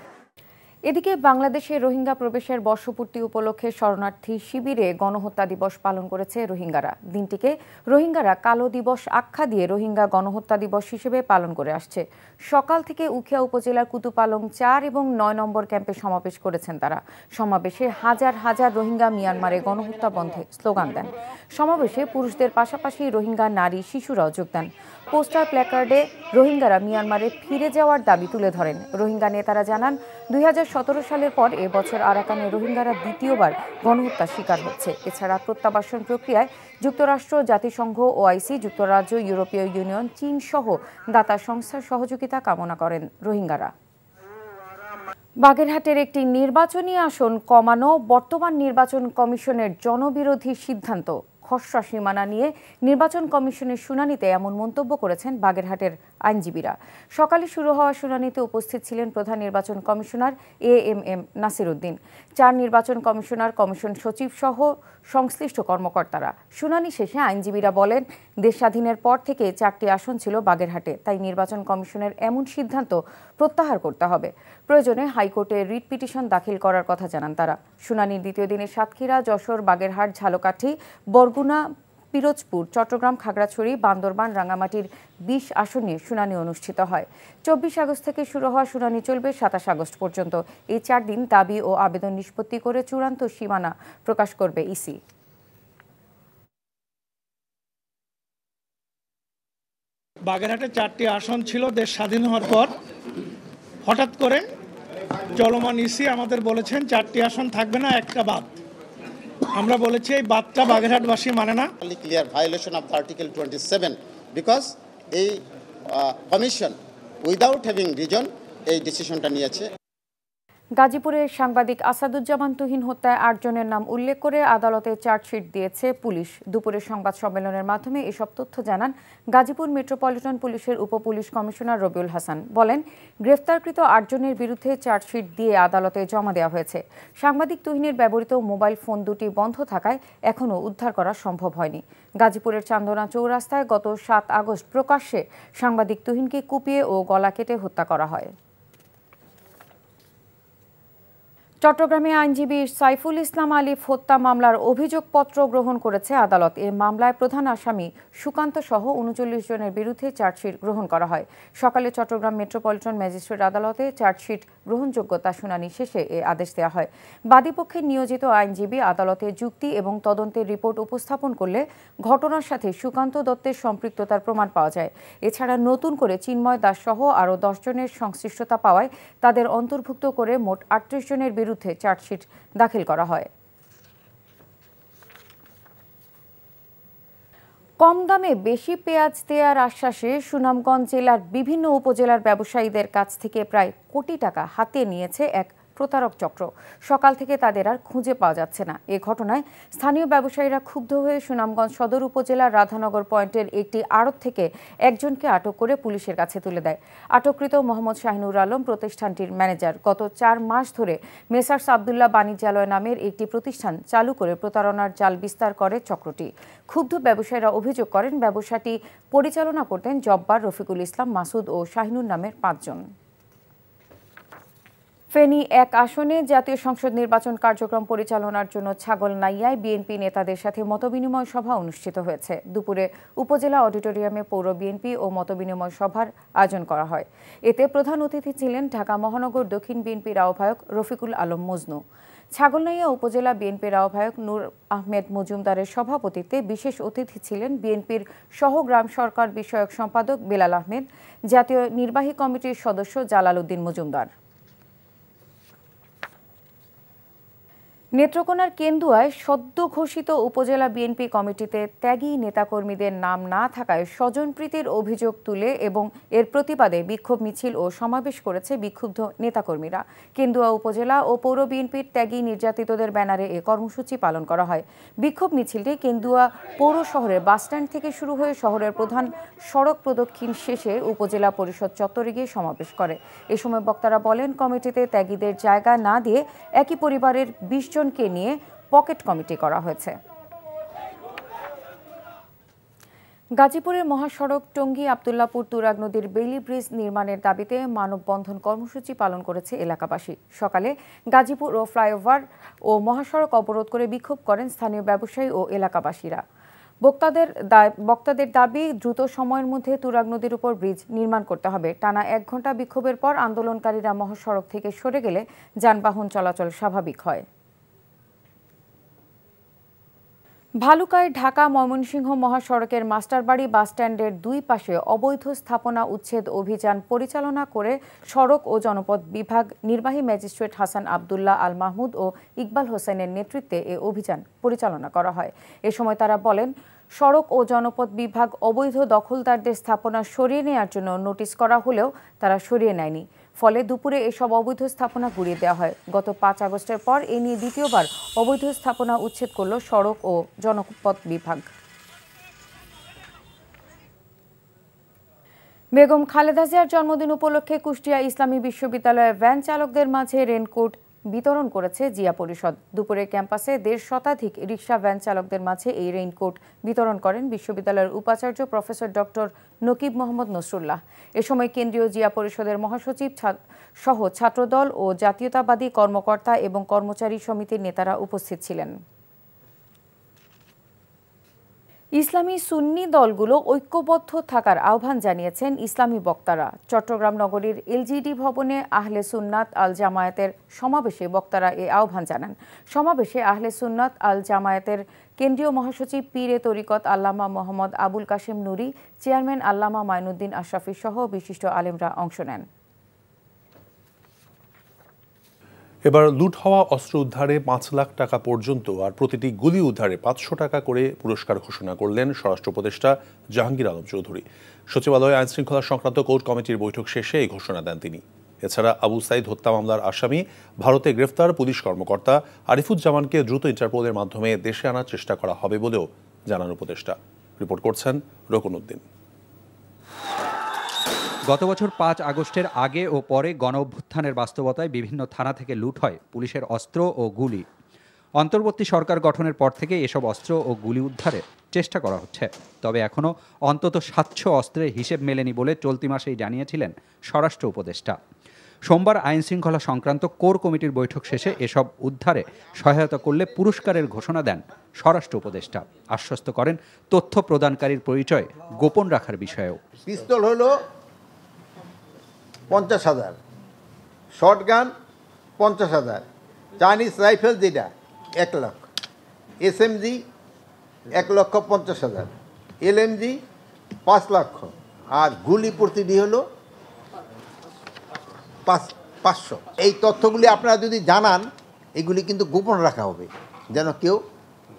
এদিকে বাংলাদেশে রোহিঙ্গা প্রবেশের বর্ষপূর্তি উপলক্ষে শরণার্থী শিবিরে গণহত্যা দিবস পালন করেছে রোহিঙ্গারা। দিনটিকে রোহিঙ্গারা কালো দিবস আখ্যা দিয়ে রোহিঙ্গা গণহত্যা দিবস হিসেবে পালন করে আসছে। সকাল থেকে উখিয়া উপজেলার কুতুপালং 4 এবং 9 নম্বর ক্যাম্পে সমাবেশ করেছেন তারা। সমাবেশে হাজার হাজার রোহিঙ্গা মিয়ানমারে গণহত্যা বন্ধে স্লোগান দেন। সমাবেশে পুরুষদের পাশাপাশি রোহিঙ্গা নারী শিশুরাও যোগ দেন। পোস্টার প্ল্যাকার্ডে রোহিঙ্গারা মিয়ানমারে ফিরে যাওয়ার দাবি তুলে ধরেন। রোহিঙ্গা নেতারা জানান 2017 সালের পর এবছর আরাকানে রোহিঙ্গারা দ্বিতীয়বার গণহত্যার শিকার হচ্ছে। এছাড়া প্রত্যাবাসন প্রক্রিয়ায় যুক্তরাষ্ট্র, জাতিসংঘ, ওআইসি, যুক্তরাজ্য, ইউরোপীয় ইউনিয়ন, চীন সহ দাতা সংস্থার সহযোগিতা কামনা করেন রোহিঙ্গারা। বাগেরহাটের একটি নির্বাচনী আসন কমানো বর্তমান নির্বাচন কমিশনের জনবিরোধী সিদ্ধান্ত। খসড়া সীমানা নিয়ে নির্বাচন কমিশনের শুনানিতে এমন মন্তব্য করেছেন বাগেরহাটের আইনজীবীরা। সকালে শুরু হওয়া শুনানিতে উপস্থিত ছিলেন প্রধান নির্বাচন কমিশনার AMM নাসির উদ্দিন, 4 নির্বাচন কমিশনার, কমিশন সচিব সহ সংশ্লিষ্ট কর্মকর্তারা। শুনানি শেষে আইনজীবীরা বলেন, দেশ স্বাধীনের পর থেকে 4টি আসন ছিল বাগেরহাটে, তাই নির্বাচন কমিশনের এমন সিদ্ধান্ত প্রত্যাহার করতে হবে। প্রয়োজনে হাইকোর্টে রিট পিটিশন দাখিল করার কথা জানান তারা। শুনানির দ্বিতীয় দিনে সাতক্ষীরা, যশোর, বাগেরহাট, ঝালকাঠি, বরগুনা, পিরোজপুর, চট্টগ্রাম, খাগড়াছড়ি, বান্দরবান, রাঙ্গামাটির 20 আসন নিয়ে শুনানি অনুষ্ঠিত হয়। 24 আগস্ট থেকে শুরু হওয়া শুনানি চলবে 27 আগস্ট পর্যন্ত। এই 4 দিন দাবি ও আবেদন নিষ্পত্তি করে চূড়ান্ত সীমানা প্রকাশ করবে ইসি। বাগেরহাটে 4টি আসন ছিল দেশ স্বাধীন হওয়ার পর। হঠাৎ করে চলমান ইসি আমাদের বলেছেন 4টি আসন থাকবে না, একটা বাদ। আমরা বলেছি এই বাদটা বাগেরহাটবাসী মানে না। Clear violation of article 27 because এই কমিশন উইদাউট হ্যাভিং রিজন এই ডিসিশনটা নিয়েছে। গাজীপুরের সাংবাদিক আসাদুজ্জামান তুহিন হত্যায় 8 জনের নাম উল্লেখ করে আদালতে চার্জশিট দিয়েছে পুলিশ। দুপুরে সংবাদ সম্মেলনের মাধ্যমে এসব তথ্য জানান গাজীপুর মেট্রোপলিটন পুলিশের উপপুলিশ কমিশনার রবিউল হাসান। বলেন, গ্রেফতারকৃত 8 জনের বিরুদ্ধে চার্জশিট দিয়ে আদালতে জমা দেওয়া হয়েছে। সাংবাদিক তুহিনের ব্যবহৃত মোবাইল ফোন দুটি বন্ধ থাকায় এখনও উদ্ধার করা সম্ভব হয়নি। গাজীপুরের চান্দনা চৌরাস্তায় গত 7 আগস্ট প্রকাশ্যে সাংবাদিক তুহিনকে কুপিয়ে ও গলা কেটে হত্যা করা হয়। চট্টগ্রামে আইনজীবী সাইফুল ইসলাম আলিফ হত্যা মামলার অভিযোগপত্র গ্রহণ করেছে আদালত। এই মামলায় প্রধান আসামি সুকান্ত সহ 39 জনের বিরুদ্ধে চার্জশিট গ্রহণ করা হয়। সকালে চট্টগ্রাম মেট্রোপলিটন ম্যাজিস্ট্রেট আদালতে চার্জশিট গ্রহণযোগ্যতা শুনানি শেষে এ আদেশ দেওয়া হয়। বাদীপক্ষের নিয়োজিত আইনজীবী আদালতে যুক্তি এবং তদন্তের রিপোর্ট উপস্থাপন করলে ঘটনার সাথে সুকান্ত দত্তের সম্পৃক্ততার প্রমাণ পাওয়া যায়। এছাড়া নতুন করে চিন্ময় দাস সহ আরও 10 জনের সংশ্লিষ্টতা পাওয়ায় তাদের অন্তর্ভুক্ত করে মোট 38 জনের বিরুদ্ধে চার্জশিট দাখিল করা হয়। কম দামে বেশি পেঁয়াজ দেওয়ার আশ্বাসে সুনামগঞ্জ জেলার বিভিন্ন উপজেলার ব্যবসায়ীদের কাছ থেকে প্রায় কোটি টাকা হাতিয়ে নিয়েছে এক প্রতারক চক্র। সকাল থেকে তাদের আর খুঁজে পাওয়া যাচ্ছে না। এ ঘটনায় স্থানীয় ব্যবসায়ীরা ক্ষুব্ধ হয়ে সুনামগঞ্জ সদর উপজেলার রাধানগর পয়েন্টের একটি আড়ত থেকে একজনকে আটক করে পুলিশের কাছে তুলে দেয়। আটককৃত মোহাম্মদ শাহিনুর আলম প্রতিষ্ঠানটির ম্যানেজার। গত 4 মাস ধরে মেসার্স আবদুল্লাহ বাণিজ্যালয় নামের একটি প্রতিষ্ঠান চালু করে প্রতারণার জাল বিস্তার করে চক্রটি। ক্ষুব্ধ ব্যবসায়ীরা অভিযোগ করেন, ব্যবসাটি পরিচালনা করতেন জব্বার, রফিকুল ইসলাম, মাসুদ ও শাহিনুর নামের 5 জন। ফেনী 1 আসনে জাতীয় সংসদ নির্বাচন কার্যক্রম পরিচালনার জন্য ছাগলনাইয়ায় বিএনপি নেতাদের সাথে মতবিনিময় সভা অনুষ্ঠিত হয়েছে। দুপুরে উপজেলা অডিটোরিয়ামে পৌর বিএনপি ও মতবিনিময় সভার আয়োজন করা হয়। এতে প্রধান অতিথি ছিলেন ঢাকা মহানগর দক্ষিণ বিএনপির আহ্বায়ক রফিকুল আলম মজনু। ছাগলনাইয়া উপজেলা বিএনপির আহ্বায়ক নূর আহমেদ মজুমদারের সভাপতিত্বে বিশেষ অতিথি ছিলেন বিএনপির সহ গ্রাম সরকার বিষয়ক সম্পাদক বেলাল আহমেদ, জাতীয় নির্বাহী কমিটির সদস্য জালাল উদ্দিন মজুমদার। নেত্রকোনার কেন্দুয়ায় সদ্য ঘোষিত উপজেলা বিএনপি কমিটিতে ত্যাগী নেতাকর্মীদের নাম না থাকায় স্বজনপ্রীতির অভিযোগ তুলে এবং এর প্রতিবাদে বিক্ষোভ মিছিল ও সমাবেশ করেছে বিক্ষুব্ধ নেতাকর্মীরা। কেন্দুয়া উপজেলা ও পৌর বিএনপির ত্যাগী নির্যাতিতদের ব্যানারে এ কর্মসূচি পালন করা হয়। বিক্ষোভ মিছিলটি কেন্দুয়া পৌর শহরের বাসস্ট্যান্ড থেকে শুরু হয়ে শহরের প্রধান সড়ক প্রদক্ষিণ শেষে উপজেলা পরিষদ চত্বরে গিয়ে সমাবেশ করে। এ সময় বক্তারা বলেন, কমিটিতে ত্যাগীদের জায়গা না দিয়ে একই পরিবারের 20 জনকে নিয়ে পকেট কমিটি করা হয়েছে। গাজীপুরের মহাসড়ক টঙ্গী আব্দুল্লাপুর তুরাগ নদীর বেইলি ব্রিজ নির্মাণের দাবিতে মানববন্ধন কর্মসূচি পালন করেছে এলাকাবাসী। সকালে গাজীপুর ও ফ্লাইওভার ও মহাসড়ক অবরোধ করে বিক্ষোভ করেন স্থানীয় ব্যবসায়ী ও এলাকাবাসীরা। বক্তাদের দাবি, দ্রুত সময়ের মধ্যে তুরাগ নদীর উপর ব্রিজ নির্মাণ করতে হবে। টানা 1 ঘন্টা বিক্ষোভের পর আন্দোলনকারীরা মহাসড়ক থেকে সরে গেলে যানবাহন চলাচল স্বাভাবিক হয়। ভালুকায় ঢাকা ময়মনসিংহ মহাসড়কের মাস্টারবাড়ি বাসস্ট্যান্ডের 2 পাশে অবৈধ স্থাপনা উচ্ছেদ অভিযান পরিচালনা করে সড়ক ও জনপথ বিভাগ নির্বাহী ম্যাজিস্ট্রেট হাসান আবদুল্লাহ আল মাহমুদ ও ইকবাল হোসেনের নেতৃত্বে এ অভিযান পরিচালনা করা হয়। এ সময় তারা বলেন, সড়ক ও জনপথ বিভাগ অবৈধ দখলদারদের স্থাপনা সরিয়ে নেওয়ার জন্য নোটিশ করা হলেও তারা সরিয়ে নেয়নি। ফলে দুপুরে এসব অবৈধ স্থাপনা গুড়িয়ে দেওয়া হয়। গত 5 আগস্টের পর এ নিয়ে দ্বিতীয়বার অবৈধ স্থাপনা উচ্ছেদ করল সড়ক ও জনপথ বিভাগ। বেগম খালেদা জিয়ার জন্মদিন উপলক্ষে কুষ্টিয়া ইসলামী বিশ্ববিদ্যালয়ের ভ্যান চালকদের মাঝে রেনকোট বিতরণ করেছে জিয়া পরিষদ। দুপুরে ক্যাম্পাসে 150 শতাধিক রিকশা ভ্যান চালকদের মাঝে এই রেইনকোট বিতরণ করেন বিশ্ববিদ্যালয়ের উপাচার্য প্রফেসর ডক্টর নকিব মোহাম্মদ নসরুল্লাহ। এ সময় কেন্দ্রীয় জিয়া পরিষদের মহাসচিব সহ ছাত্রদল ও জাতীয়তাবাদী কর্মকর্তা এবং কর্মচারী সমিতির নেতারা উপস্থিত ছিলেন। ইসলামী সুন্নি দলগুলো ঐক্যবদ্ধ থাকার আহ্বান জানিয়েছেন ইসলামী বক্তারা। চট্টগ্রাম নগরীর এলজিডি ভবনে আহলে সুন্নাত আল জামায়াতের সমাবেশে বক্তারা এই আহ্বান জানান। সমাবেশে আহলে সুন্নাত আল জামায়াতের কেন্দ্রীয় মহাসচিব পীরে তরিকত আল্লামা মোহাম্মদ আবুল কাশেম নুরি, চেয়ারম্যান আল্লামা মাইনুদ্দিন আশরাফি সহ বিশিষ্ট আলেমরা অংশ নেন। এবার লুট হওয়া অস্ত্র উদ্ধারে ৫ লাখ টাকা পর্যন্ত আর প্রতিটি গুলি উদ্ধারে ৫০০ টাকা করে পুরস্কার ঘোষণা করলেন স্বরাষ্ট্র উপদেষ্টা জাহাঙ্গীর আলম চৌধুরী। সচিবালয়ে আইন শৃঙ্খলা সংক্রান্ত কোর কমিটির বৈঠক শেষে এই ঘোষণা দেন তিনি। এছাড়া আবু সাইদ হত্যা মামলার আসামি ভারতে গ্রেফতার পুলিশ কর্মকর্তা আরিফুজ্জামানকে দ্রুত ইন্টারপোলের মাধ্যমে দেশে আনার চেষ্টা করা হবে বলেও জানান উপদেষ্টা। রিপোর্ট করছেন রকুনউদ্দিন। গত বছর ৫ আগস্টের আগে ও পরে গণঅভ্যুত্থানের বাস্তবতায় বিভিন্ন থানা থেকে লুট হয় পুলিশের অস্ত্র ও গুলি। অন্তর্বর্তী সরকার গঠনের পর থেকে এসব অস্ত্র ও গুলি উদ্ধারে চেষ্টা করা হচ্ছে। তবে এখনও অন্তত ৭০০ অস্ত্রের হিসেব মেলেনি বলে চলতি মাসেই জানিয়েছিলেন স্বরাষ্ট্র উপদেষ্টা। সোমবার আইন শৃঙ্খলা সংক্রান্ত কোর কমিটির বৈঠক শেষে এসব উদ্ধারে সহায়তা করলে পুরস্কারের ঘোষণা দেন স্বরাষ্ট্র উপদেষ্টা। আশ্বস্ত করেন তথ্য প্রদানকারীর পরিচয় গোপন রাখার বিষয়েও। পিস্তল হলো 50,000, শর্টগান 50,000, চাইনিজ রাইফেল যেটা 1 লাখ, এসএমজি 1,50,000, এলএমজি 5 লক্ষ, আর গুলি প্রতিটি হলো 500। এই তথ্যগুলি আপনারা যদি জানান, এগুলি কিন্তু গোপন রাখা হবে যেন কেউ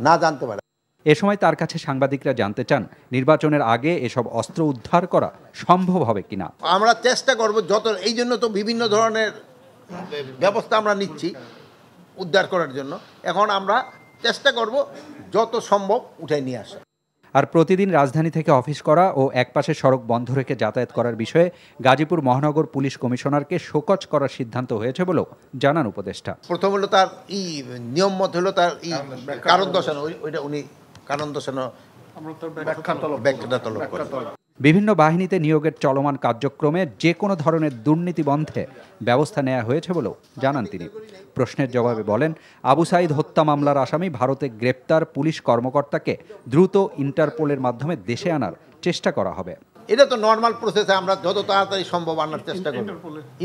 না জানতে পারে। এ সময় তার কাছে সাংবাদিকরা জানতে চান নির্বাচনের আগে এসব অস্ত্র উদ্ধার করা সম্ভব হবে কিনা। আমরা চেষ্টা করব যত, এই জন্য তো বিভিন্ন ধরনের ব্যবস্থা আমরা নিচ্ছি উদ্ধার করার জন্য। এখন আমরা চেষ্টা করব যত সম্ভব উঠাই নিয়ে আসা। আর প্রতিদিন রাজধানী থেকে অফিস করা ও একপাশে সড়ক বন্ধ রেখে যাতায়াত করার বিষয়ে গাজীপুর মহানগর পুলিশ কমিশনারকে শোকজ করার সিদ্ধান্ত হয়েছে বলেও জানান উপদেষ্টা। প্রথম হলো তার নিয়ম মত হলো তার কারণ দর্শানো, ওইটা উনি কারণ দর্শানো ব্যাখ্যাটা তলব করেন। বিভিন্ন বাহিনীতে নিয়োগের চলমান কার্যক্রমে যে কোনো ধরনের দুর্নীতি বন্ধে ব্যবস্থা নেওয়া হয়েছে বলেও জানান তিনি। প্রশ্নের জবাবে বলেন, আবু সাইদ হত্যা মামলার আসামি ভারতে গ্রেপ্তার পুলিশ কর্মকর্তাকে দ্রুত ইন্টারপোলের মাধ্যমে দেশে আনার চেষ্টা করা হবে। এটা তো নর্মাল প্রসেসে আমরা যত তাড়াতাড়ি সম্ভব আনার চেষ্টা করব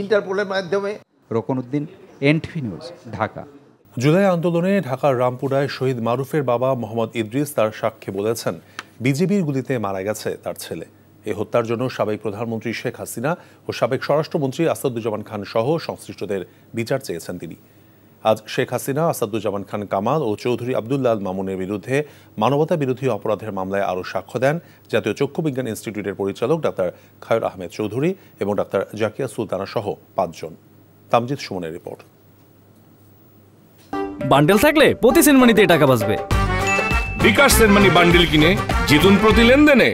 ইন্টারপোলের মাধ্যমে। রকুনউদ্দিন, এনটিভি নিউজ, ঢাকা। জুলাই আন্দোলনে ঢাকার রামপুরায় শহীদ মারুফের বাবা মোহাম্মদ ইদ্রিস তার সাক্ষ্যে বলেছেন, বিজিবির গুলিতে মারা গেছে তার ছেলে। এই হত্যার জন্য সাবেক প্রধানমন্ত্রী শেখ হাসিনা ও সাবেক স্বরাষ্ট্রমন্ত্রী আসাদুজ্জামান খান সহ সংশ্লিষ্টদের বিচার চেয়েছেন তিনি। আজ শেখ হাসিনা, আসাদুজ্জামান খান কামাল ও চৌধুরী আবদুল্লাহ মামুনের বিরুদ্ধে মানবতা বিরোধী অপরাধের মামলায় আরও সাক্ষ্য দেন জাতীয় চক্ষু বিজ্ঞান ইনস্টিটিউটের পরিচালক ডাক্তার খায়র আহমেদ চৌধুরী এবং ডাক্তার জাকিয়া সুলতানা সহ 5 জন। তামজিদ সুমনের রিপোর্ট। বান্ডেল থাকলে প্রতি সেনমানিতে টাকা বাঁচবে। বিকাশ সেনমানি বান্ডেল কিনে জিতুন প্রতি লেনদেনে।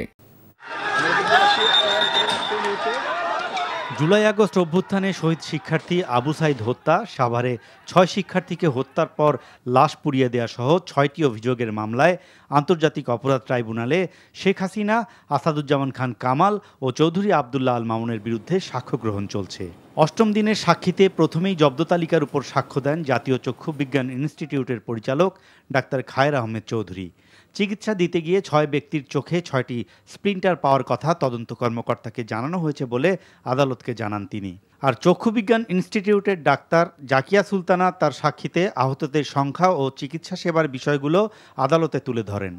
জুলাই আগস্ট অভ্যুত্থানে শহীদ শিক্ষার্থী আবু সাইদ হত্যা, সাভারে 6 শিক্ষার্থীকে হত্যার পর লাশ পুড়িয়ে দেওয়া সহ 6টি অভিযোগের মামলায় আন্তর্জাতিক অপরাধ ট্রাইব্যুনালে শেখ হাসিনা, আসাদুজ্জামান খান কামাল ও চৌধুরী আবদুল্লাহ আল মামুনের বিরুদ্ধে সাক্ষ্য গ্রহণ চলছে। 8ম দিনের সাক্ষীতে প্রথমেই জব্দ তালিকার উপর সাক্ষ্য দেন জাতীয় চক্ষু বিজ্ঞান ইনস্টিটিউটের পরিচালক ডাক্তার খায়র আহমেদ চৌধুরী। চিকিৎসা দিতে গিয়ে 6 ব্যক্তির চোখে 6টি স্প্লিন্টার পাওয়ার কথা তদন্ত কর্মকর্তাকে জানানো হয়েছে বলে আদালতকে জানান তিনি। আর চক্ষু বিজ্ঞান ইনস্টিটিউটের ডাক্তার জাকিয়া সুলতানা তার সাক্ষীতে আহতদের সংখ্যা ও চিকিৎসা সেবার বিষয়গুলো আদালতে তুলে ধরেন।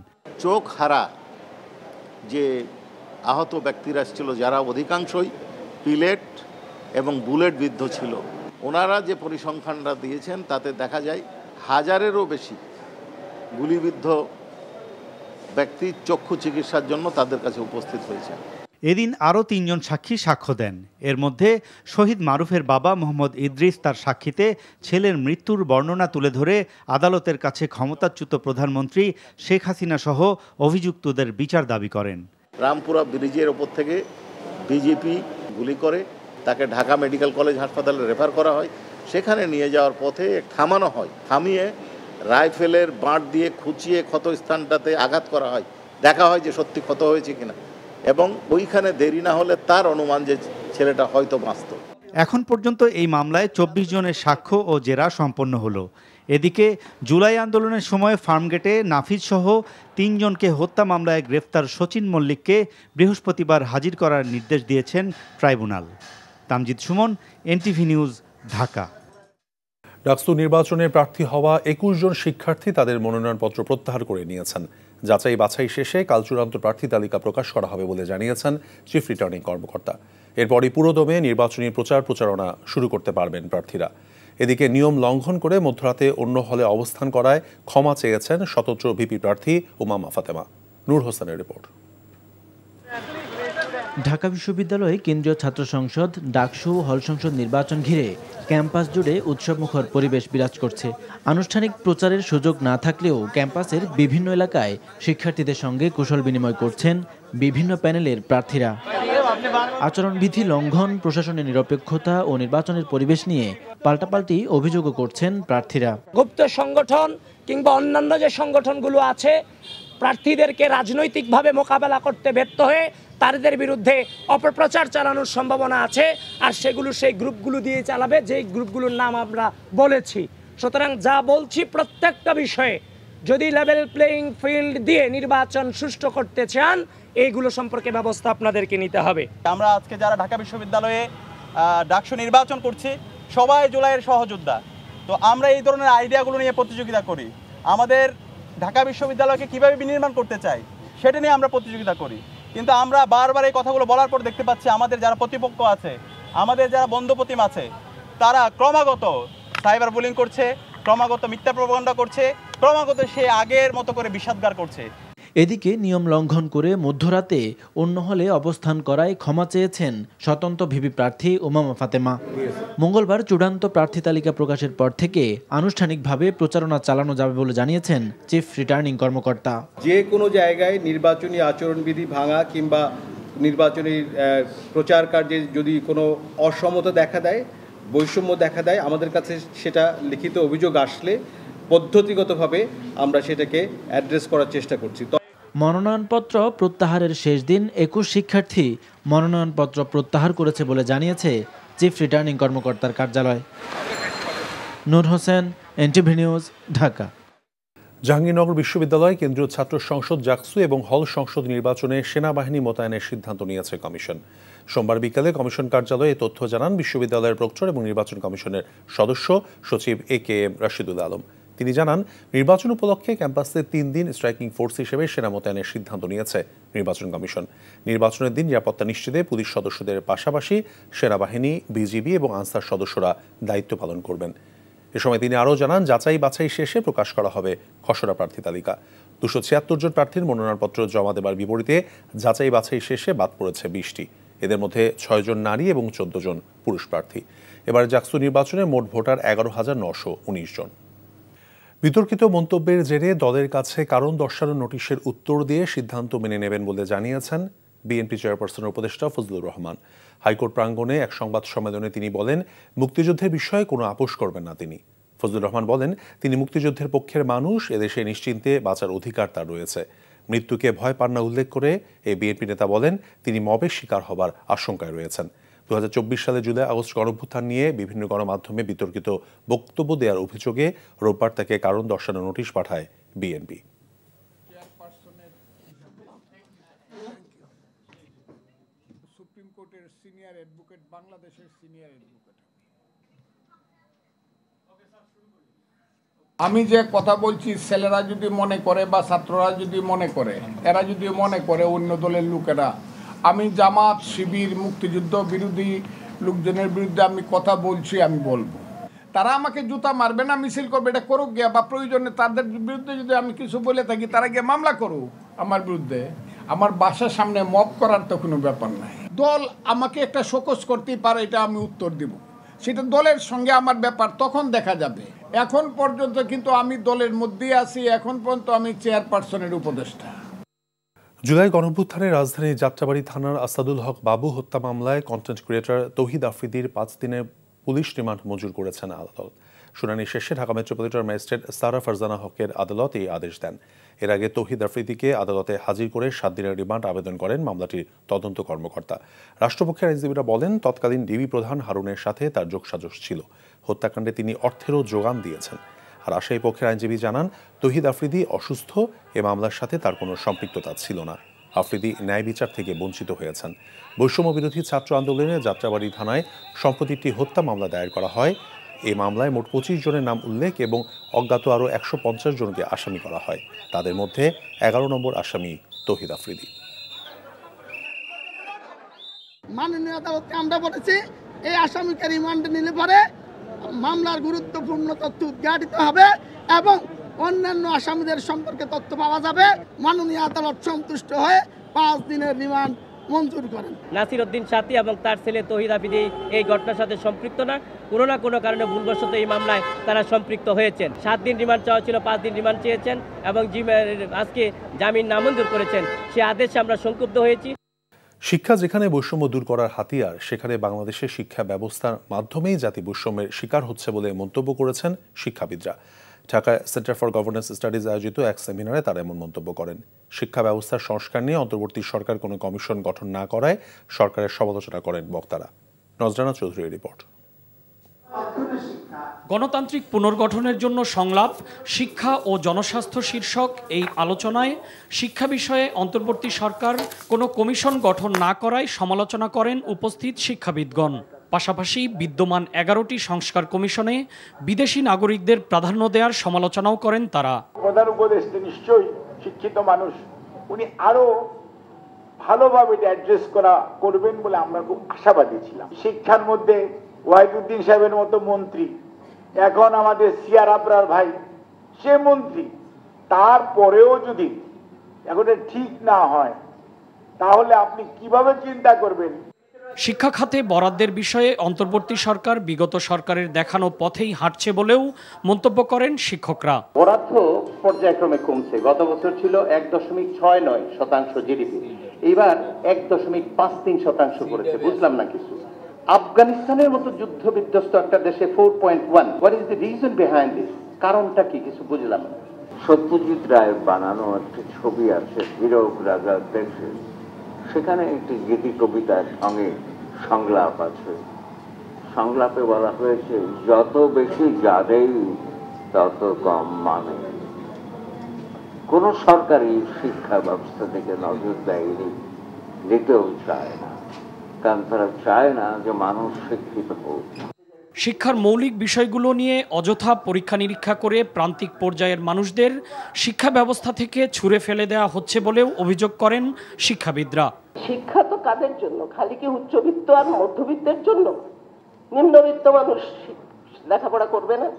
চোখ হারা যে আহত ব্যক্তিরা ছিল, যারা অধিকাংশই পিলেট এবং বুলেট বিদ্ধ ছিল, ওনারা যে পরিসংখ্যানটা দিয়েছেন তাতে দেখা যায় 1000-এরও বেশি গুলিবিদ্ধ ব্যক্তি চক্ষু চিকিৎসার জন্য তাদের কাছে উপস্থিত হয়েছে। এদিন আরও 3 জন সাক্ষী সাক্ষ্য দেন। এর মধ্যে শহীদ মারুফের বাবা মোহাম্মদ ইদ্রিস তার সাক্ষীতে ছেলের মৃত্যুর বর্ণনা তুলে ধরে আদালতের কাছে ক্ষমতাচ্যুত প্রধানমন্ত্রী শেখ হাসিনা সহ অভিযুক্তদের বিচার দাবি করেন। রামপুরা ব্রিজের ওপর থেকে বিজেপি গুলি করে তাকে ঢাকা মেডিকেল কলেজ হাসপাতালে রেফার করা হয়। সেখানে নিয়ে যাওয়ার পথে থামানো হয়, থামিয়ে রাইফেলের বাঁট দিয়ে খুঁচিয়ে ক্ষত স্থানটাতে আঘাত করা হয়, দেখা হয় যে সত্যি ক্ষত হয়েছে কিনা, এবং ওইখানে দেরি না হলে তার অনুমান যে ছেলেটা হয়তো বাঁচত। এখন পর্যন্ত এই মামলায় 24 জনের সাক্ষ্য ও জেরা সম্পন্ন হলো। এদিকে জুলাই আন্দোলনের সময় ফার্মগেটে নাফিজ সহ 3 জনকে হত্যা মামলায় গ্রেফতার সচিন মল্লিককে বৃহস্পতিবার হাজির করার নির্দেশ দিয়েছেন tribunal. Tamjid Suman, NTV news, Dhaka. DUCSU নির্বাচনে প্রার্থী হওয়া 21 জন শিক্ষার্থী তাদের মনোনয়নপত্র প্রত্যাহার করে নিয়েছেন। যাচাই বাছাই শেষে কাল চূড়ান্ত প্রার্থী তালিকা প্রকাশ করা হবে বলে জানিয়েছেন চিফ রিটার্নিং কর্মকর্তা। এরপরই পুরোদমে নির্বাচনী প্রচারণা শুরু করতে পারবেন প্রার্থীরা। এদিকে নিয়ম লঙ্ঘন করে মধ্যরাতে অন্য হলে অবস্থান করায় ক্ষমা চেয়েছেন স্বতন্ত্র ভিপি প্রার্থী উমামা ফাতেমা। নূর হোসেনের রিপোর্ট। ঢাকা বিশ্ববিদ্যালয়ে কেন্দ্রীয় ছাত্র সংসদ, ডাকসু, হল সংসদ নির্বাচন ঘিরে ক্যাম্পাস জুড়ে উৎসবমুখর পরিবেশ বিরাজ করছে। আনুষ্ঠানিক প্রচারের সুযোগ না থাকলেও ক্যাম্পাসের বিভিন্ন এলাকায় শিক্ষার্থীদের সঙ্গে কুশল বিনিময় করছেন বিভিন্ন প্যানেলের প্রার্থীরা। আচরণবিধি লঙ্ঘন, প্রশাসনের নিরপেক্ষতা ও নির্বাচনের পরিবেশ নিয়ে পাল্টাপাল্টি অভিযোগও করছেন প্রার্থীরা। গুপ্ত সংগঠন কিংবা অন্যান্য যে সংগঠনগুলো আছে প্রার্থীদেরকে রাজনৈতিকভাবে মোকাবেলা করতে ব্যর্থ হয়ে তাদের বিরুদ্ধে অপপ্রচার চালানোর সম্ভাবনা আছে, আর সেগুলো সেই গ্রুপগুলো দিয়ে চালাবে যেই গ্রুপগুলোর নাম আমরা বলেছি। সুতরাং যা বলছি প্রত্যেকটা বিষয়ে যদি লেভেল প্লেইং ফিল্ড দিয়ে নির্বাচন সুষ্ঠু করতে চান এইগুলো সম্পর্কে ব্যবস্থা আপনাদেরকে নিতে হবে। আমরা আজকে যারা ঢাকা বিশ্ববিদ্যালয়ে ডাকসু নির্বাচন করছি সবাই জুলাইয়ের সহযোদ্ধা, তো আমরা এই ধরনের আইডিয়াগুলো নিয়ে প্রতিযোগিতা করি। আমাদের ঢাকা বিশ্ববিদ্যালয়কে কীভাবে বিনির্মাণ করতে চাই সেটা নিয়ে আমরা প্রতিযোগিতা করি, কিন্তু আমরা বারবার এই কথাগুলো বলার পর দেখতে পাচ্ছি আমাদের যারা প্রতিপক্ষ আছে, আমাদের যারা বন্ধুপ্রতিম আছে, তারা ক্রমাগত সাইবার বুলিং করছে, ক্রমাগত মিথ্যা প্রপাগান্ডা করছে, ক্রমাগত সে আগের মতো করে বিষাদগার করছে। এদিকে নিয়ম লঙ্ঘন করে মধ্যরাতে অন্য হলে অবস্থান করায় ক্ষমা চেয়েছেন স্বতন্ত্র ভিপি প্রার্থী উমামা ফাতেমা। মঙ্গলবার চূড়ান্ত প্রার্থী তালিকা প্রকাশের পর থেকে আনুষ্ঠানিকভাবে প্রচারণা চালানো যাবে বলে জানিয়েছেন চিফ রিটার্নিং কর্মকর্তা। যে কোনো জায়গায় নির্বাচনী আচরণবিধি ভাঙা কিংবা নির্বাচনী প্রচার কার্যে যদি কোনো অসমতা দেখা দেয়, বৈষম্য দেখা দেয়, আমাদের কাছে সেটা লিখিত অভিযোগ আসলে পদ্ধতিগতভাবে আমরা সেটাকে অ্যাড্রেস করার চেষ্টা করছি। মনোনয়নপত্র প্রত্যাহারের শেষ দিন 21 শিক্ষার্থী মনোনয়নপত্র প্রত্যাহার করেছে বলে জানিয়েছে চিফ রিটার্নিং কর্মকর্তার কার্যালয়। নূর হোসেন, এনটিভি নিউজ, ঢাকা। জাহাঙ্গীরনগর বিশ্ববিদ্যালয় কেন্দ্রীয় ছাত্র সংসদ, জাকসু এবং হল সংসদ নির্বাচনে সেনাবাহিনী মোতায়েনের সিদ্ধান্ত নিয়েছে কমিশন। সোমবার বিকালে কমিশন কার্যালয়ে তথ্য জানান বিশ্ববিদ্যালয়ের প্রক্টর এবং নির্বাচন কমিশনের সদস্য সচিব AKM রাশিদুল আলম। তিনি জানান, নির্বাচন উপলক্ষে ক্যাম্পাসে 3 দিন স্ট্রাইকিং ফোর্স হিসেবে সেনা মোতায়েনের সিদ্ধান্ত নিয়েছে নির্বাচন কমিশন। নির্বাচনের দিন নিরাপত্তা নিশ্চিতে পুলিশ সদস্যদের পাশাপাশি সেনাবাহিনী, বিজিবি এবং আনসার সদস্যরা দায়িত্ব পালন করবেন। এ সময় তিনি আরও জানান, যাচাই বাছাই শেষে প্রকাশ করা হবে খসড়া প্রার্থী তালিকা। 276 জন প্রার্থীর মনোনয়নপত্র জমা দেবার বিপরীতে যাচাই বাছাই শেষে বাদ পড়েছে 20টি। এদের মধ্যে 6 জন নারী এবং 14 জন পুরুষ প্রার্থী। এবার জাকসু নির্বাচনে মোট ভোটার 11,919 জন। বিতর্কিত মন্তব্যের জেরে দলের কাছে কারণ দর্শানোর নোটিশের উত্তর দিয়ে সিদ্ধান্ত মেনে নেবেন বলে জানিয়েছেন বিএনপি চেয়ারপারসনের উপদেষ্টা ফজলুর রহমান। হাইকোর্ট প্রাঙ্গণে এক সংবাদ সম্মেলনে তিনি বলেন, মুক্তিযুদ্ধের বিষয়ে কোনো আপোষ করবেন না তিনি। ফজলুর রহমান বলেন, তিনি মুক্তিযুদ্ধের পক্ষের মানুষ, এদেশে নিশ্চিন্তে বাঁচার অধিকার তার রয়েছে। মৃত্যুকে ভয় পান না উল্লেখ করে এই বিএনপি নেতা বলেন, তিনি মবের শিকার হবার আশঙ্কায় রয়েছেন। 2024 সালে জুলাই আগস্ট গণঅভ্যুত্থান নিয়ে বিভিন্ন গণমাধ্যমে বিতর্কিত বক্তব্য দেওয়ার অভিযোগে রোববার তাকে কারণ দর্শানোর নোটিশ পাঠায় বিএনপি। সুপ্রিম কোর্টের সিনিয়র অ্যাডভোকেট, বাংলাদেশের সিনিয়র অ্যাডভোকেট। আমি যে কথা বলছি ছেলেরা যদি মনে করে বা ছাত্ররা যদি মনে করে, এরা যদি মনে করে অন্য দলের লোকেরা আমি জামাত, শিবির, মুক্তিযুদ্ধ বিরোধী লোকজনের বিরুদ্ধে আমি কথা বলছি, আমি বলবো। তারা আমাকে জুতা মারবে না, মিছিল করবে, এটা করুক গিয়া, বা প্রয়োজনে তাদের বিরুদ্ধে যদি আমি কিছু বলে থাকি তারা গিয়ে মামলা করুক আমার বিরুদ্ধে। আমার বাসার সামনে মব করার তো কোনো ব্যাপার নাই। দল আমাকে একটা শোকজ করতেই পারে, এটা আমি উত্তর দিব। সেটা দলের সঙ্গে আমার ব্যাপার, তখন দেখা যাবে। এখন পর্যন্ত কিন্তু আমি দলের মধ্যেই আছি, এখন পর্যন্ত আমি চেয়ারপারসনের উপদেষ্টা। জুলাই গণঅভ্যুত্থানে রাজধানীর যাত্রাবাড়ি থানার আসাদুল হক বাবু হত্যা মামলায় কন্টেন্ট ক্রিয়েটর তৌহিদ আফ্রিদির 5 দিনের পুলিশ রিমান্ড মঞ্জুর করেছেন আদালত। শুনানি শেষে ঢাকা মেট্রোপলিটন ম্যাজিস্ট্রেট সারা ফারজানা হকের আদালত এই আদেশ দেন। এর আগে তৌহিদ আফ্রিদিকে আদালতে হাজির করে 7 দিনের রিমান্ড আবেদন করেন মামলাটির তদন্ত কর্মকর্তা। রাষ্ট্রপক্ষের আইনজীবীরা বলেন, তৎকালীন ডিবি প্রধান হারুনের সাথে তার যোগসাজশ ছিল। হত্যাকাণ্ডে তিনি অর্থেরও যোগান দিয়েছেন। রাজশাহী পক্ষের আইনজীবী জানান, তৌহিদ আফ্রিদি অসুস্থ, এ মামলার সাথে তার কোনো সম্পৃক্ততা ছিল না। আফ্রিদি ন্যায় বিচার থেকে বঞ্চিত হয়েছেন। বৈষম্য বিরোধী ছাত্র আন্দোলনে যাত্রাবাড়ি থানায় সম্প্রতি একটি হত্যা মামলা দায়ের করা হয়। এই মামলায় মোট 25 জনের নাম উল্লেখ এবং অজ্ঞাত আরও 150 জনকে আসামি করা হয়। তাদের মধ্যে 11 নম্বর আসামি তৌহিদ আফ্রিদি। মাননীয় আদালতকে আমরা বলেছি, এই আসামিকে রিমান্ডে নিলে পরে মামলার গুরুত্বপূর্ণ তথ্য উদ্ঘাটিত হবে এবং অন্যান্য আসামিদের সম্পর্কে তথ্য পাওয়া যাবে। মাননীয় আদালত সন্তুষ্ট হয়ে 5 দিনের রিমান্ড মঞ্জুর করেন। নাসির উদ্দিন সাথী এবং তার ছেলে তৌহিদ আফ্রিদি এই ঘটনার সাথে সম্পৃক্ত না, কোনো না কোনো কারণে ভুলবশত এই মামলায় তারা সম্পৃক্ত হয়েছেন। 7 দিন রিমান্ড চাওয়া ছিল, 5 দিন রিমান্ড চেয়েছেন এবং আজকে জামিন নামঞ্জুর করেছেন। সে আদেশে আমরা সংক্ষুব্ধ হয়েছি। শিক্ষা যেখানে বৈষম্য দূর করার হাতিয়ার, সেখানে বাংলাদেশের শিক্ষা ব্যবস্থার মাধ্যমেই জাতি বৈষম্যের শিকার হচ্ছে বলে মন্তব্য করেছেন শিক্ষাবিদরা। ঢাকায় সেন্টার ফর গভর্নেন্স স্টাডিজ আয়োজিত এক সেমিনারে তারা এমন মন্তব্য করেন। শিক্ষা ব্যবস্থার সংস্কার নিয়ে অন্তর্বর্তী সরকার কোনো কমিশন গঠন না করায় সরকারের সমালোচনা করেন বক্তারা। নজরানা চৌধুরীর রিপোর্ট। গণতান্ত্রিক পুনর্গঠনের জন্য সংলাপ, শিক্ষা ও জনস্বাস্থ্য শীর্ষক এই আলোচনায় শিক্ষা বিষয়ে অন্তর্বর্তী সরকার কোনো কমিশন গঠন না করায় সমালোচনা করেন উপস্থিত শিক্ষাবিদগণ। পাশাপাশি বিদ্যমান 11টি সংস্কার কমিশনে বিদেশি নাগরিকদের প্রাধান্য দেওয়ার সমালোচনাও করেন তারা। প্রধান উপদেষ্টা নিশ্চয়ই শিক্ষিত মানুষ, উনি আরো ভালোভাবে এটা অ্যাড্রেস করবেন বলে আমরা খুব আশাবাদী ছিলাম। শিক্ষার মধ্যে ওয়াহিদুদ্দিন সাহেবের মতো মন্ত্রী, এখন আমাদের সিআর আবরার ভাই সে মন্ত্রী, তারপরেও যদি এখন ঠিক না হয় তাহলে আপনি কিভাবে চিন্তা করবেন? শিক্ষা খাতে বরাদ্দের বিষয়ে অন্তর্বর্তী সরকার বিগত সরকারের দেখানো পথেই হাঁটছে বলেও মন্তব্য করেন শিক্ষকরা। বরাদ্দ পর্যায়ক্রমে কমছে। গত বছর ছিল 1.69% জিডিপি, এবার 1.53% করেছে। বুঝলাম না কিছু। আফগানিস্তানের মতো যুদ্ধ বিধ্বস্ত একটা দেশে 4.1, what is the reason behind this? কারণটা কি কিছু বুঝলাম না। সত্যজিৎ রায়ের বানানো একটা ছবি আছে, হীরক রাজা দেশে, সেখানে একটি গীতি কবিতার সঙ্গে সংলাপ আছে। সংলাপে বলা হয়েছে, যত বেশি যাদেই তত কম মানে। কোন সরকারি শিক্ষা ব্যবস্থা থেকে নজর দেয়নি, দিতেও চায় না, কারণ তারা চায় না যে মানুষ শিক্ষিত হোক। শিক্ষার মৌলিক বিষয়গুলো নিয়ে অযথা পরীক্ষা নিরীক্ষা করে প্রান্তিক পর্যায়ের মানুষদের শিক্ষা ব্যবস্থা থেকে ছুঁড়ে ফেলে দেওয়া হচ্ছে বলেও অভিযোগ করেন শিক্ষাবিদরা। শিক্ষা তো কাদের জন্য? খালি কি উচ্চবিত্ত আর মধ্যবিত্তের জন্য? নিম্নবিত্ত মানুষ লেখাপড়া করবে না?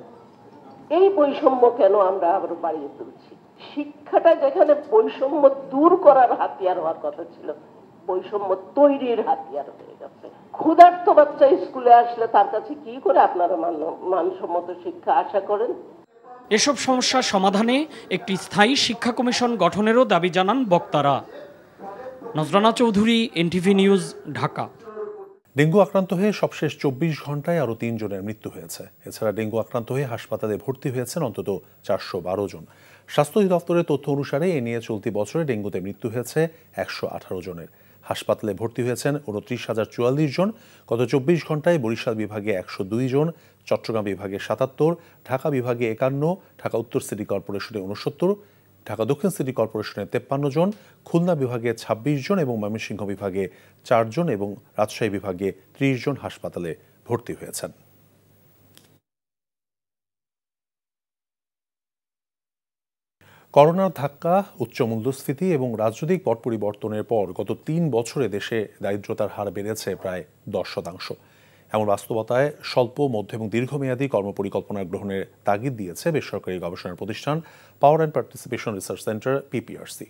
এই বৈষম্য কেন আমরা আবার বাড়িয়ে তুলছি? শিক্ষাটা যেখানে বৈষম্য দূর করার হাতিয়ার হওয়ার কথা ছিল, বৈষম্য তৈরির হাতিয়ার হয়ে গেছে। ক্ষুধার্ত বাচ্চা স্কুলে আসলে তার কাছে কি করে আপনারা মানসম্মত শিক্ষা আশা করেন? এসব সমস্যার সমাধানে একটি স্থায়ী শিক্ষা কমিশন গঠনেরও দাবি জানান বক্তারা। Nazrana Chowdhury, NTV news, Dhaka. Dengue আক্রান্ত হয়ে সবশেষ 24 ঘন্টায় আরও 3 জনের মৃত্যু হয়েছে। এছাড়া ডেঙ্গু আক্রান্ত হয়ে হাসপাতালে ভর্তি হয়েছেন অন্তত 412 জন। স্বাস্থ্য অধিদপ্তরের তথ্য অনুসারে এ নিয়ে চলতি বছরে ডেঙ্গুতে মৃত্যু হয়েছে 118 জনের। হাসপাতালে ভর্তি হয়েছেন 29,044 জন। গত 24 ঘন্টায় বরিশাল বিভাগে 102 জন, চট্টগ্রাম বিভাগে 77, ঢাকা বিভাগে 51, ঢাকা উত্তর সিটি কর্পোরেশনে 69, ঢাকা দক্ষিণ সিটি কর্পোরেশনে 53 জন, খুলনা বিভাগে 26 জন এবং ময়মনসিংহ বিভাগে 4 জন এবং রাজশাহী বিভাগে 30 জন হাসপাতালে ভর্তি হয়েছেন। করোনার ধাক্কা, উচ্চ মূল্যস্ফীতি এবং রাজনৈতিক পট পরিবর্তনের পর গত 3 বছরে দেশে দারিদ্রতার হার বেড়েছে প্রায় 10%। এমন বাস্তবতায় স্বল্প, মধ্য এবং দীর্ঘমেয়াদী কর্মপরিকল্পনা গ্রহণের তাগিদ দিয়েছে বেসরকারি গবেষণা প্রতিষ্ঠান power and participation research centre PPRC.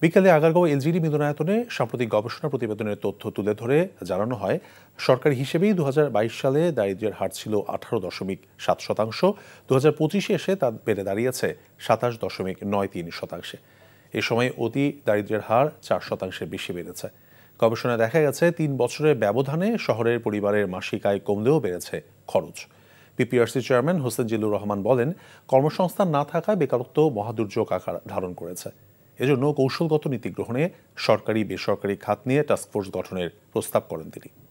বিকেলে আগারগাঁও এলজিডি মিলনায়তনে সাম্প্রতিক গবেষণা প্রতিবেদনের তথ্য তুলে ধরে জানানো হয়, সরকারি হিসেবেই 2022 সালে দারিদ্র্যের হার ছিল 18.7%। 2025-এ এসে তা বেড়ে দাঁড়িয়েছে 27.93%। এ সময় অতি দারিদ্র্যের হার 4% বেশি বেড়েছে। গবেষণায় দেখা গেছে 3 বছরের ব্যবধানে শহরের পরিবারের মাসিক আয় কমলেও বেড়েছে খরচ। পিপিআরসি চেয়ারম্যান হোসেন জিল্লুর রহমান বলেন, কর্মসংস্থান না থাকায় বেকারত্ব মহাদুর্যোগ আকার ধারণ করেছে। এজন্য কৌশলগত নীতি গ্রহণে সরকারি বেসরকারি খাত নিয়ে টাস্কফোর্স গঠনের প্রস্তাব করেন তিনি।